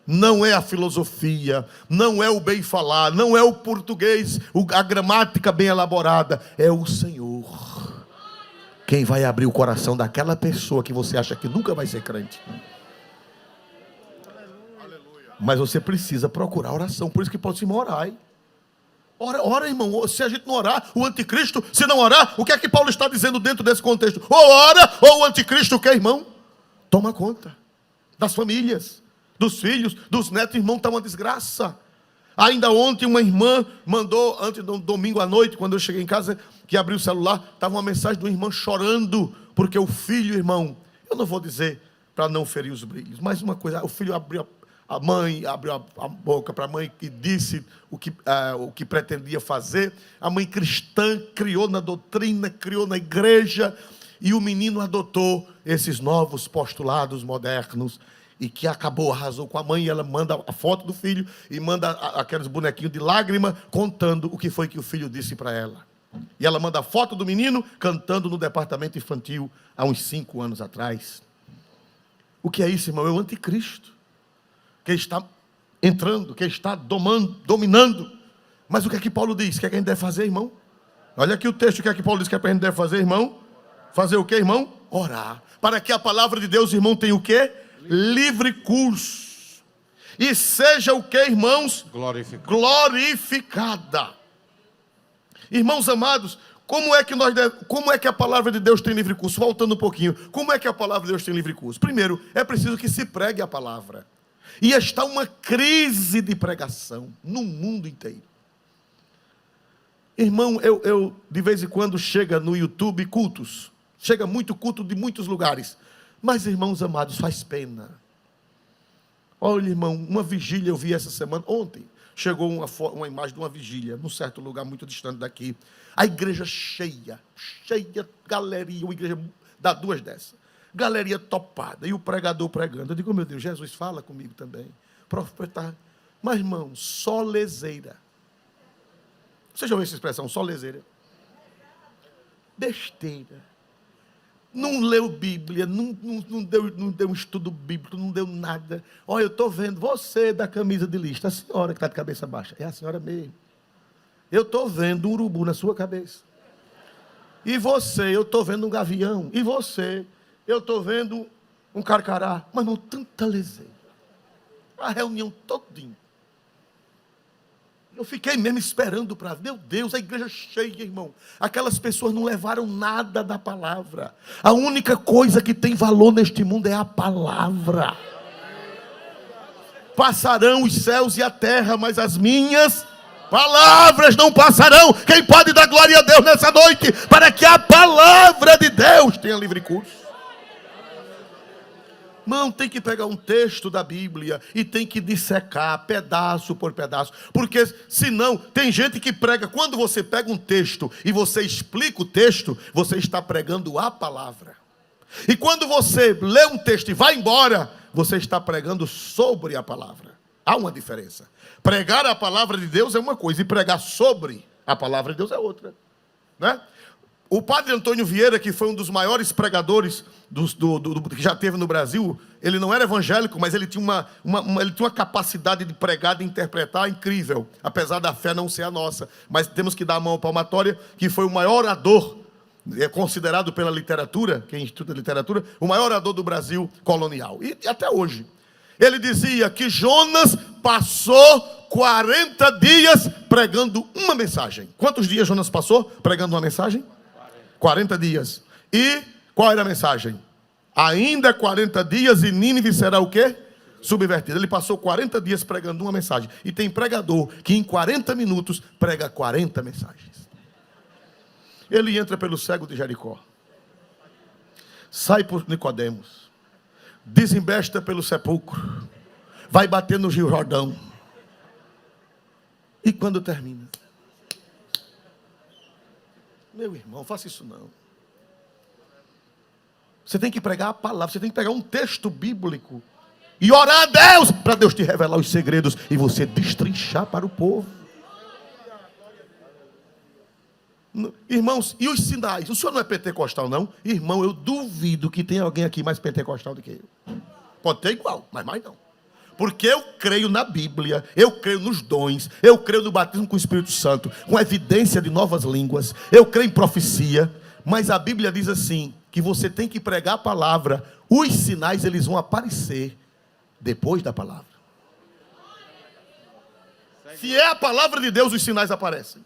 Não é a filosofia. Não é o bem falar. Não é o português, a gramática bem elaborada. É o Senhor quem vai abrir o coração daquela pessoa que você acha que nunca vai ser crente. Mas você precisa procurar oração. Por isso que pode se orar. Ora, irmão. Se a gente não orar, o anticristo, se não orar, o que é que Paulo está dizendo dentro desse contexto? Ou ora, ou o anticristo quer, irmão? Toma conta das famílias, dos filhos, dos netos. Irmão, está uma desgraça. Ainda ontem uma irmã mandou, antes do domingo à noite, quando eu cheguei em casa, que abri o celular, estava uma mensagem de uma irmã chorando, porque o filho, irmão, eu não vou dizer para não ferir os brilhos, mas uma coisa, o filho abriu a mãe abriu a boca para a mãe e disse o que pretendia fazer. A mãe cristã criou na doutrina, criou na igreja, e o menino adotou esses novos postulados modernos. e que acabou, arrasou com a mãe, e ela manda a foto do filho e manda aqueles bonequinhos de lágrima contando o que foi que o filho disse para ela. E ela manda a foto do menino cantando no departamento infantil há uns 5 anos atrás. O que é isso, irmão? É o anticristo que está entrando, que está dominando. Mas o que é que Paulo diz? O que é que a gente deve fazer, irmão? Olha aqui o texto, o que é que Paulo diz que a gente deve fazer, irmão? Fazer o que, irmão? Orar. Para que a palavra de Deus, irmão, tenha o quê? Livre curso. E seja o que, irmãos? Glorificada. Irmãos amados, como é que a palavra de Deus tem livre curso? Voltando um pouquinho, como é que a palavra de Deus tem livre curso? Primeiro, é preciso que se pregue a palavra. E está uma crise de pregação no mundo inteiro. Irmão, eu de vez em quando chega no YouTube cultos. Chega muito culto de muitos lugares. Mas, irmãos amados, faz pena. Olha, irmão, uma vigília eu vi essa semana, ontem. Chegou uma imagem de uma vigília, num certo lugar muito distante daqui. A igreja cheia, galeria, uma igreja dá 2 dessas. Galeria topada, e o pregador pregando. Eu digo, meu Deus, Jesus fala comigo também. Profeta. Mas, irmão, só leseira. Você já ouviu essa expressão, só leseira? Besteira. Não leu Bíblia, não deu um estudo bíblico, não deu nada. Olha, eu estou vendo você da camisa de lista, a senhora que está de cabeça baixa. É a senhora mesmo. Eu estou vendo um urubu na sua cabeça. E você, eu estou vendo um gavião. E você, eu estou vendo um carcará. Mas não, tanta leseira. A reunião todinha. Eu fiquei mesmo esperando para ver. Meu Deus, a igreja cheia, irmão. Aquelas pessoas não levaram nada da palavra. A única coisa que tem valor neste mundo é a palavra. Passarão os céus e a terra, mas as minhas palavras não passarão. Quem pode dar glória a Deus nessa noite? Para que a palavra de Deus tenha livre curso. Irmão, tem que pegar um texto da Bíblia e tem que dissecar pedaço por pedaço, porque senão tem gente que prega. Quando você pega um texto e você explica o texto, você está pregando a palavra. E quando você lê um texto e vai embora, você está pregando sobre a palavra. Há uma diferença. Pregar a palavra de Deus é uma coisa e pregar sobre a palavra de Deus é outra, né? O padre Antônio Vieira, que foi um dos maiores pregadores que já teve no Brasil, ele não era evangélico, mas ele tinha uma capacidade de pregar, de interpretar incrível, apesar da fé não ser a nossa. Mas temos que dar a mão palmatória, que foi o maior orador, é considerado pela literatura, quem estuda literatura, o maior orador do Brasil colonial, e até hoje. Ele dizia que Jonas passou 40 dias pregando uma mensagem. Quantos dias Jonas passou pregando uma mensagem? 40 dias. E qual era a mensagem? Ainda 40 dias e Nínive será o quê? Subvertida. Ele passou 40 dias pregando uma mensagem. E tem pregador que em 40 minutos prega 40 mensagens. Ele entra pelo cego de Jericó. Sai por Nicodemos. Desembesta pelo sepulcro. Vai bater no Rio Jordão. E quando termina? Meu irmão, faça isso não. Você tem que pregar a palavra, você tem que pegar um texto bíblico e orar a Deus, para Deus te revelar os segredos e você destrinchar para o povo. Irmãos, e os sinais? O senhor não é pentecostal, não? Irmão, eu duvido que tenha alguém aqui mais pentecostal do que eu. Pode ter igual, mas mais não. Porque eu creio na Bíblia, eu creio nos dons, eu creio no batismo com o Espírito Santo, com evidência de novas línguas, eu creio em profecia, mas a Bíblia diz assim, que você tem que pregar a palavra, os sinais eles vão aparecer depois da palavra. Se é a palavra de Deus, os sinais aparecem.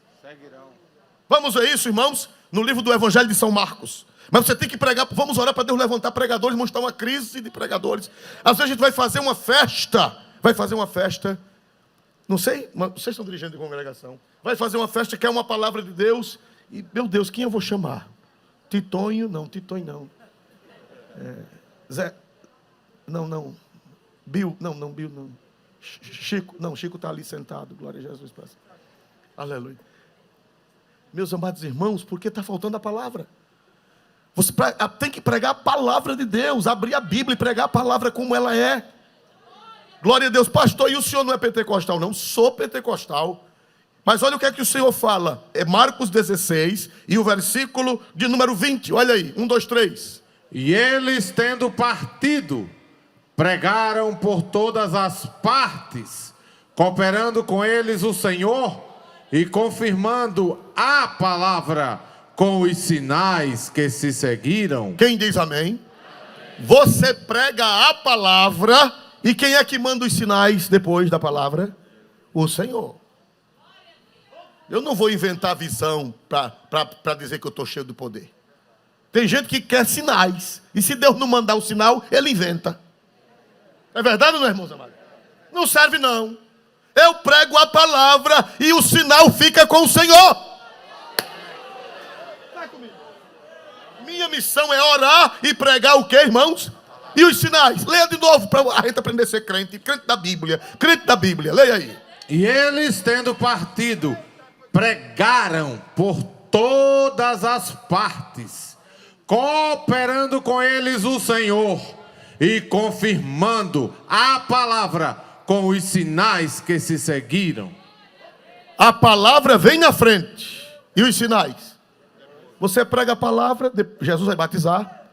Vamos ver isso, irmãos, no livro do Evangelho de São Marcos. Mas você tem que pregar, vamos orar para Deus levantar pregadores, mostrar uma crise de pregadores. Às vezes a gente vai fazer uma festa, não sei, mas vocês estão dirigindo de congregação, vai fazer uma festa que é uma palavra de Deus, e meu Deus, quem eu vou chamar? Titonho não. Zé, não. Bill, não. Chico está ali sentado, glória a Jesus. Aleluia. Meus amados irmãos, porque está faltando a palavra. Você tem que pregar a palavra de Deus, abrir a Bíblia e pregar a palavra como ela é. Glória a Deus. Pastor, e o senhor não é pentecostal? Não, sou pentecostal. Mas olha o que é que o Senhor fala. É Marcos 16 e o versículo de número 20. Olha aí, 1, 2, 3. E eles, tendo partido, pregaram por todas as partes, cooperando com eles o Senhor e confirmando a palavra com os sinais que se seguiram. Quem diz amém? Você prega a palavra e quem é que manda os sinais depois da palavra? O Senhor. Eu não vou inventar visão para dizer que eu estou cheio do poder. Tem gente que quer sinais. E se Deus não mandar o sinal, ele inventa. É verdade ou não, irmãos amados? Não serve não. Eu prego a palavra e o sinal fica com o Senhor. Vai comigo. Minha missão é orar e pregar o que, irmãos? E os sinais. Leia de novo para a gente aprender a ser crente. Crente da Bíblia. Crente da Bíblia. Leia aí. E eles, tendo partido, pregaram por todas as partes, cooperando com eles o Senhor e confirmando a palavra com os sinais que se seguiram. A palavra vem na frente. E os sinais? Você prega a palavra, Jesus vai batizar,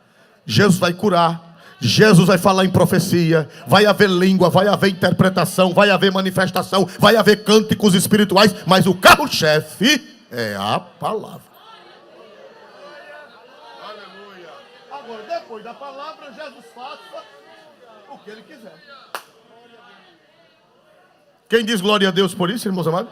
Jesus vai curar, Jesus vai falar em profecia, vai haver língua, vai haver interpretação, vai haver manifestação, vai haver cânticos espirituais, mas o carro-chefe é a palavra. Aleluia. Agora, depois da palavra, Jesus faça o que ele quiser. Quem diz glória a Deus por isso, irmãos amados?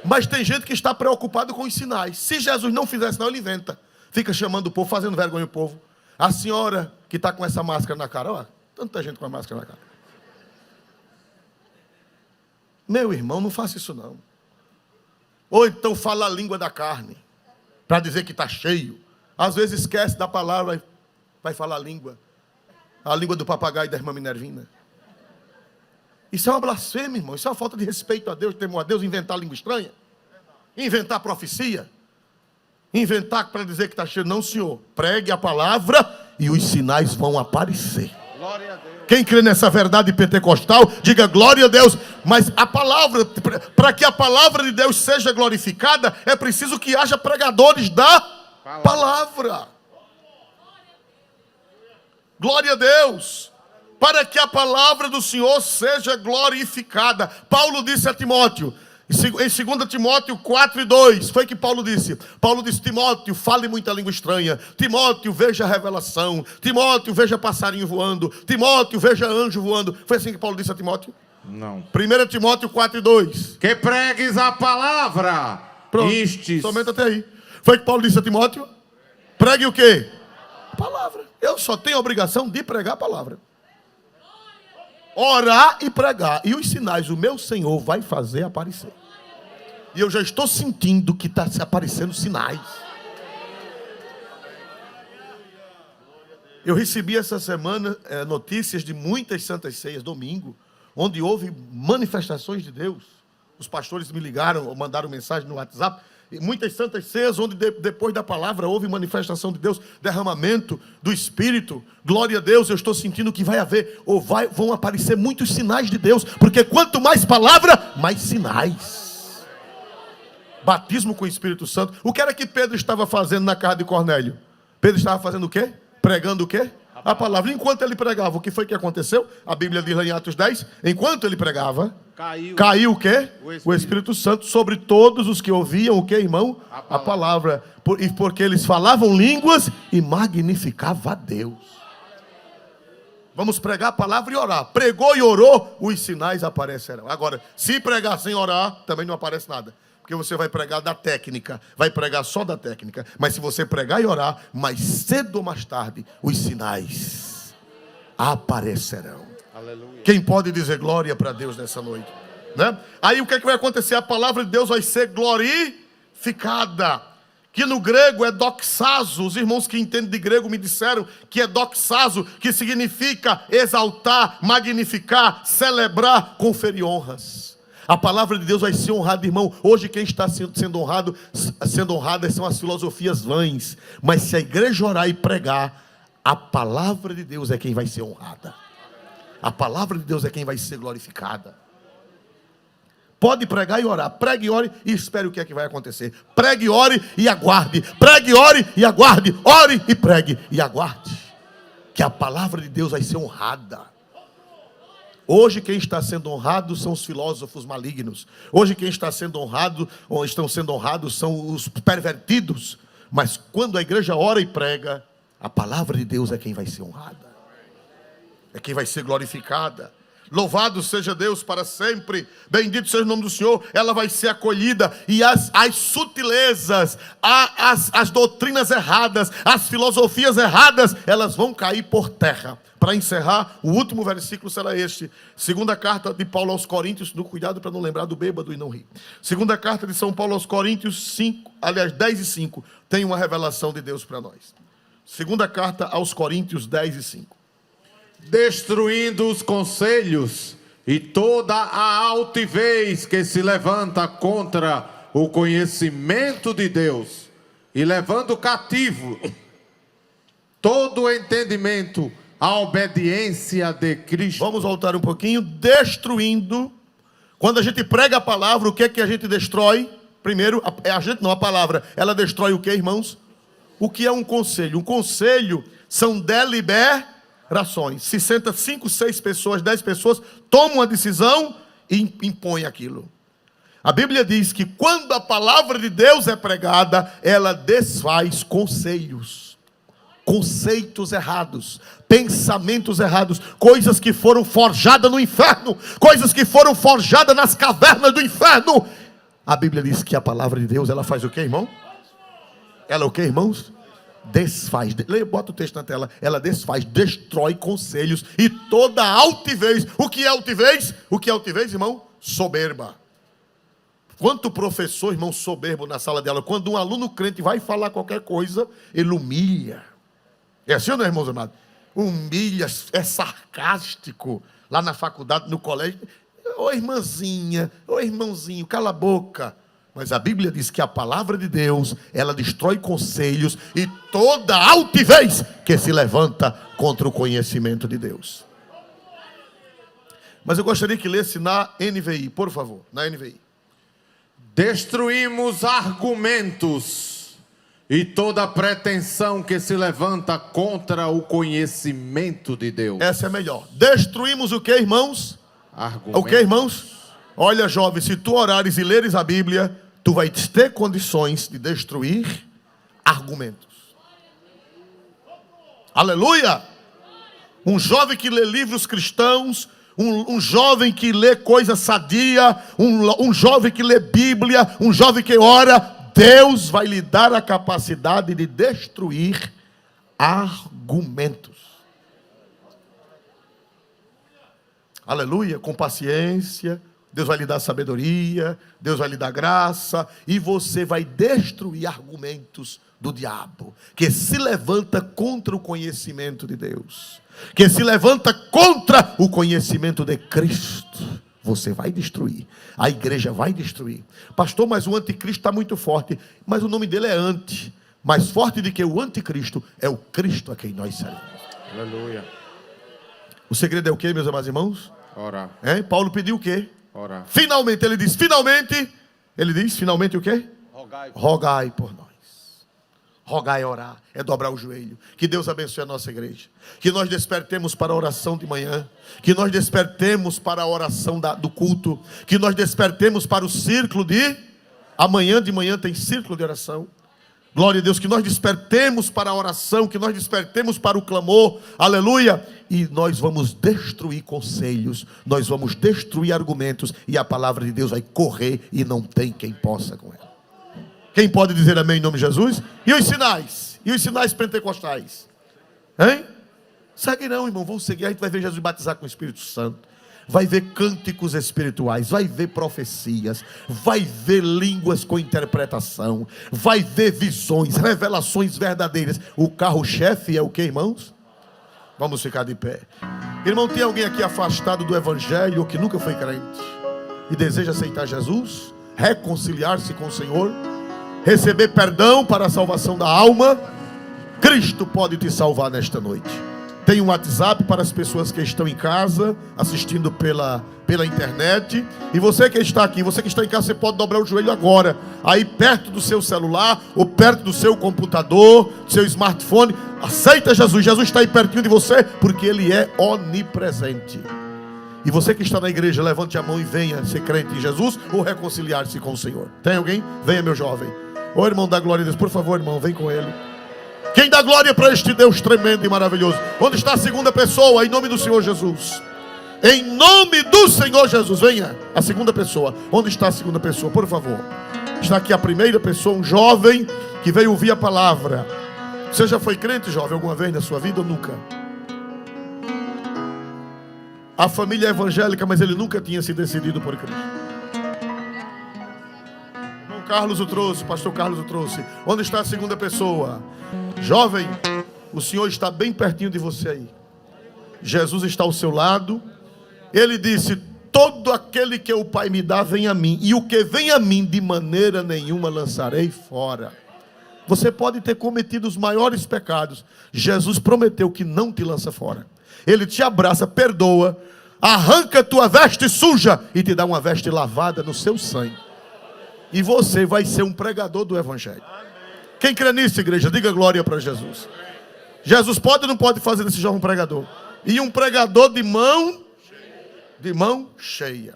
Mas tem gente que está preocupado com os sinais. Se Jesus não fizer sinal, ele inventa. Fica chamando o povo, fazendo vergonha o povo. A senhora que está com essa máscara na cara, ó, tanta gente com a máscara na cara. Meu irmão, não faça isso não. Ou então fala a língua da carne, para dizer que está cheio. Às vezes esquece da palavra, vai falar a língua do papagaio e da irmã Minervina. Isso é uma blasfêmia, irmão. Isso é uma falta de respeito a Deus, temor a Deus, inventar língua estranha. Inventar profecia. Inventar para dizer que está cheio. Não, senhor. Pregue a palavra e os sinais vão aparecer. Glória a Deus. Quem crê nessa verdade pentecostal, diga glória a Deus. Mas a palavra, para que a palavra de Deus seja glorificada, é preciso que haja pregadores da palavra. Glória a Deus. Para que a palavra do Senhor seja glorificada. Paulo disse a Timóteo, em 2 Timóteo 4:2, foi que Paulo disse. Paulo disse, Timóteo, fale muita língua estranha. Timóteo, veja a revelação. Timóteo, veja passarinho voando. Timóteo, veja anjo voando. Foi assim que Paulo disse a Timóteo? Não. 1 Timóteo 4:2. Que pregues a palavra. Pronto, somente até aí. Foi que Paulo disse a Timóteo? Pregue o quê? A palavra. Eu só tenho a obrigação de pregar a palavra. Orar e pregar. E os sinais o meu Senhor vai fazer aparecer. E eu já estou sentindo que está se aparecendo sinais. Eu recebi essa semana notícias de muitas santas ceias, domingo, onde houve manifestações de Deus. Os pastores me ligaram, ou mandaram mensagem no WhatsApp. E muitas santas ceias, onde depois da palavra houve manifestação de Deus, derramamento do Espírito. Glória a Deus, eu estou sentindo que vai haver, vão aparecer muitos sinais de Deus. Porque quanto mais palavra, mais sinais. Batismo com o Espírito Santo. O que era que Pedro estava fazendo na casa de Cornélio? Pedro estava fazendo o quê? Pregando o quê? A palavra. Enquanto ele pregava, o que foi que aconteceu? A Bíblia diz lá em Atos 10, enquanto ele pregava, caiu o quê? O Espírito Santo sobre todos os que ouviam o quê, irmão? A palavra. Porque eles falavam línguas e magnificavam a Deus. Vamos pregar a palavra e orar. Pregou e orou, os sinais aparecerão. Agora, se pregar sem orar, também não aparece nada. Porque você vai pregar da técnica, vai pregar só da técnica. Mas se você pregar e orar, mais cedo ou mais tarde, os sinais aparecerão. Aleluia. Quem pode dizer glória para Deus nessa noite? Né? Aí o que é que vai acontecer? A palavra de Deus vai ser glorificada. Que no grego é doxazo. Os irmãos que entendem de grego me disseram que é doxazo, que significa exaltar, magnificar, celebrar, conferir honras. A palavra de Deus vai ser honrada, irmão. Hoje quem está sendo honrado são as filosofias vãs. Mas se a igreja orar e pregar, a palavra de Deus é quem vai ser honrada. A palavra de Deus é quem vai ser glorificada. Pode pregar e orar. Pregue e ore e espere o que é que vai acontecer. Pregue e ore e aguarde. Pregue e ore e aguarde. Ore e pregue e aguarde. Que a palavra de Deus vai ser honrada. Hoje quem está sendo honrado são os filósofos malignos. Hoje quem está sendo honrado, ou estão sendo honrados, são os pervertidos. Mas quando a igreja ora e prega, a palavra de Deus é quem vai ser honrada. É quem vai ser glorificada. Louvado seja Deus para sempre. Bendito seja o nome do Senhor. Ela vai ser acolhida. E as sutilezas, as doutrinas erradas, as filosofias erradas, elas vão cair por terra. Para encerrar, o último versículo será este. Segunda carta de Paulo aos Coríntios. Cuidado para não lembrar do bêbado e não rir. Segunda carta de São Paulo aos Coríntios 10 e 5. Tem uma revelação de Deus para nós. Segunda carta aos Coríntios 10 e 5. Destruindo os conselhos e toda a altivez que se levanta contra o conhecimento de Deus, e levando cativo todo o entendimento à obediência de Cristo. Vamos voltar um pouquinho. Destruindo. Quando a gente prega a palavra, o que é que a gente destrói? Primeiro, a palavra, ela destrói o que, irmãos? O que é um conselho? Um conselho são deliberações. Se senta 5, 6 pessoas, 10 pessoas, tomam uma decisão e impõem aquilo. A Bíblia diz que quando a palavra de Deus é pregada, ela desfaz conselhos, conceitos errados, pensamentos errados, coisas que foram forjadas no inferno, coisas que foram forjadas nas cavernas do inferno. A Bíblia diz que a palavra de Deus, ela faz o que, irmão? Ela o que, irmãos? Desfaz. Bota o texto na tela. Ela desfaz, destrói conselhos e toda altivez. O que é altivez? O que é altivez, irmão? Soberba. Quanto professor, irmão, soberbo na sala de aula. Quando um aluno crente vai falar qualquer coisa, ele humilha. É assim ou não, irmãos amados? Humilha, é sarcástico. Lá na faculdade, no colégio. Ô irmãzinha, ô irmãozinho, cala a boca. Mas a Bíblia diz que a palavra de Deus, ela destrói conselhos e toda altivez que se levanta contra o conhecimento de Deus. Mas eu gostaria que lesse na NVI, por favor, na NVI. Destruímos argumentos e toda pretensão que se levanta contra o conhecimento de Deus. Essa é melhor. Destruímos o que, irmãos? Argumentos. O que, irmãos? Olha, jovem, se tu orares e leres a Bíblia, tu vais ter condições de destruir argumentos. Aleluia! Um jovem que lê livros cristãos, um jovem que lê coisa sadia, um jovem que lê Bíblia, um jovem que ora, Deus vai lhe dar a capacidade de destruir argumentos. Aleluia, com paciência, Deus vai lhe dar sabedoria, Deus vai lhe dar graça, e você vai destruir argumentos do diabo, que se levanta contra o conhecimento de Deus, que se levanta contra o conhecimento de Cristo. Você vai destruir, a igreja vai destruir. Pastor, mas o anticristo está muito forte. Mas o nome dele é anti. Mais forte do que o anticristo é o Cristo a quem nós servimos. Aleluia. O segredo é o que, meus amados irmãos? Orar. Paulo pediu o quê? Orar. Finalmente, ele diz, finalmente o quê? Rogai por nós. Rogai é orar, é dobrar o joelho. Que Deus abençoe a nossa igreja. Que nós despertemos para a oração de manhã. Que nós despertemos para a oração do culto. Que nós despertemos para o círculo de... Amanhã de manhã tem círculo de oração. Glória a Deus, que nós despertemos para a oração, que nós despertemos para o clamor, aleluia, e nós vamos destruir conselhos, nós vamos destruir argumentos, e a palavra de Deus vai correr, e não tem quem possa com ela. Quem pode dizer amém em nome de Jesus? E os sinais? E os sinais pentecostais? Hein? Seguirão, irmão, vão seguir, a gente vai ver Jesus batizar com o Espírito Santo. Vai ver cânticos espirituais, vai ver profecias, vai ver línguas com interpretação, vai ver visões, revelações verdadeiras. O carro-chefe é o que, irmãos? Vamos ficar de pé. Irmão, tem alguém aqui afastado do Evangelho, ou que nunca foi crente, e deseja aceitar Jesus, reconciliar-se com o Senhor, receber perdão para a salvação da alma? Cristo pode te salvar nesta noite. Tem um WhatsApp para as pessoas que estão em casa, assistindo pela internet. E você que está aqui, você que está em casa, você pode dobrar o joelho agora, aí perto do seu celular, ou perto do seu computador, do seu smartphone. Aceita Jesus. Jesus está aí pertinho de você, porque Ele é onipresente. E você que está na igreja, levante a mão e venha ser crente em Jesus ou reconciliar-se com o Senhor. Tem alguém? Venha, meu jovem. Ô irmão, dá glória a Deus. Por favor, irmão, vem com ele. Quem dá glória para este Deus tremendo e maravilhoso? Onde está a segunda pessoa? Em nome do Senhor Jesus. Em nome do Senhor Jesus. Venha, a segunda pessoa. Onde está a segunda pessoa? Por favor. Está aqui a primeira pessoa, um jovem que veio ouvir a palavra. Você já foi crente, jovem, alguma vez na sua vida ou nunca? A família é evangélica, mas ele nunca tinha se decidido por Cristo. O Carlos o trouxe, pastor Carlos o trouxe. Onde está a segunda pessoa? Jovem, o Senhor está bem pertinho de você aí. Jesus está ao seu lado. Ele disse: todo aquele que o Pai me dá, vem a mim. E o que vem a mim, de maneira nenhuma lançarei fora. Você pode ter cometido os maiores pecados. Jesus prometeu que não te lança fora. Ele te abraça, perdoa, arranca tua veste suja e te dá uma veste lavada no seu sangue. E você vai ser um pregador do Evangelho. Quem crê nisso, igreja? Diga glória para Jesus. Jesus pode ou não pode fazer desse jovem um pregador? E um pregador de mão cheia.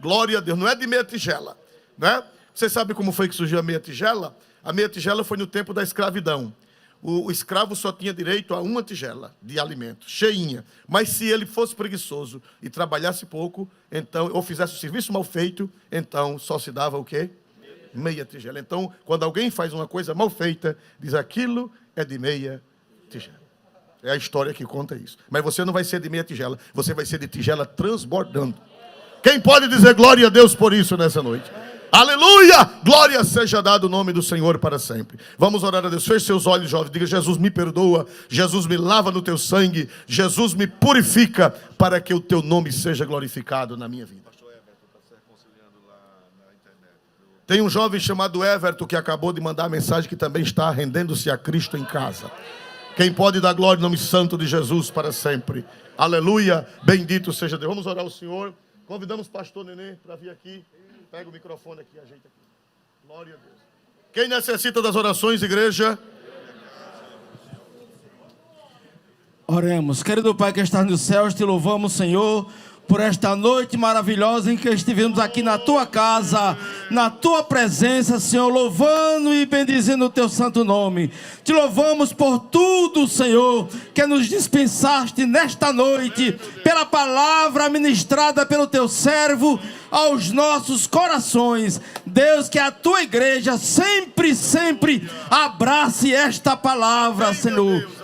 Glória a Deus. Não é de meia tigela, né? Você sabe como foi que surgiu a meia tigela? A meia tigela foi no tempo da escravidão. O escravo só tinha direito a uma tigela de alimento, cheinha. Mas se ele fosse preguiçoso e trabalhasse pouco, então, ou fizesse o serviço mal feito, então só se dava o quê? Meia tigela. Então, quando alguém faz uma coisa mal feita, diz: aquilo é de meia tigela. É a história que conta isso. Mas você não vai ser de meia tigela, você vai ser de tigela transbordando. Quem pode dizer glória a Deus por isso nessa noite? Aleluia! Glória seja dado o nome do Senhor para sempre. Vamos orar a Deus. Feche seus olhos, jovem. Diga: Jesus, me perdoa. Jesus, me lava no teu sangue. Jesus, me purifica, para que o teu nome seja glorificado na minha vida. Tem um jovem chamado Everton que acabou de mandar a mensagem que também está rendendo-se a Cristo em casa. Quem pode dar glória em nome santo de Jesus para sempre? Aleluia! Bendito seja Deus. Vamos orar ao Senhor. Convidamos o pastor Nenê para vir aqui. Pega o microfone aqui, ajeita aqui. Glória a Deus. Quem necessita das orações, igreja? Oremos. Querido Pai que está nos céus, te louvamos, Senhor, por esta noite maravilhosa em que estivemos aqui na tua casa, na tua presença, Senhor, louvando e bendizendo o teu santo nome. Te louvamos por tudo, Senhor, que nos dispensaste nesta noite, pela palavra ministrada pelo teu servo aos nossos corações. Deus, que a tua igreja sempre abrace esta palavra, Senhor.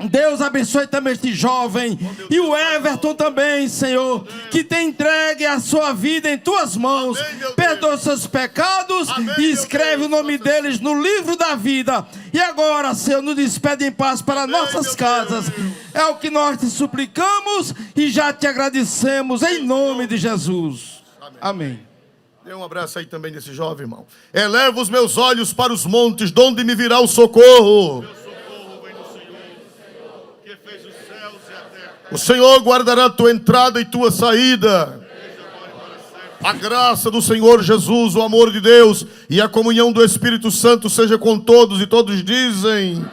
Deus abençoe também este jovem e o Everton também, Senhor, que tem entregue a sua vida em tuas mãos. Perdoa seus pecados e escreve o nome deles no livro da vida. E agora, Senhor, nos despede em paz para nossas casas. É o que nós te suplicamos e já te agradecemos em nome de Jesus. Amém. Dê um abraço aí também nesse jovem, irmão. Eleva os meus olhos para os montes, de onde me virá o socorro. O Senhor guardará a tua entrada e tua saída. A graça do Senhor Jesus, o amor de Deus e a comunhão do Espírito Santo seja com todos, e todos dizem...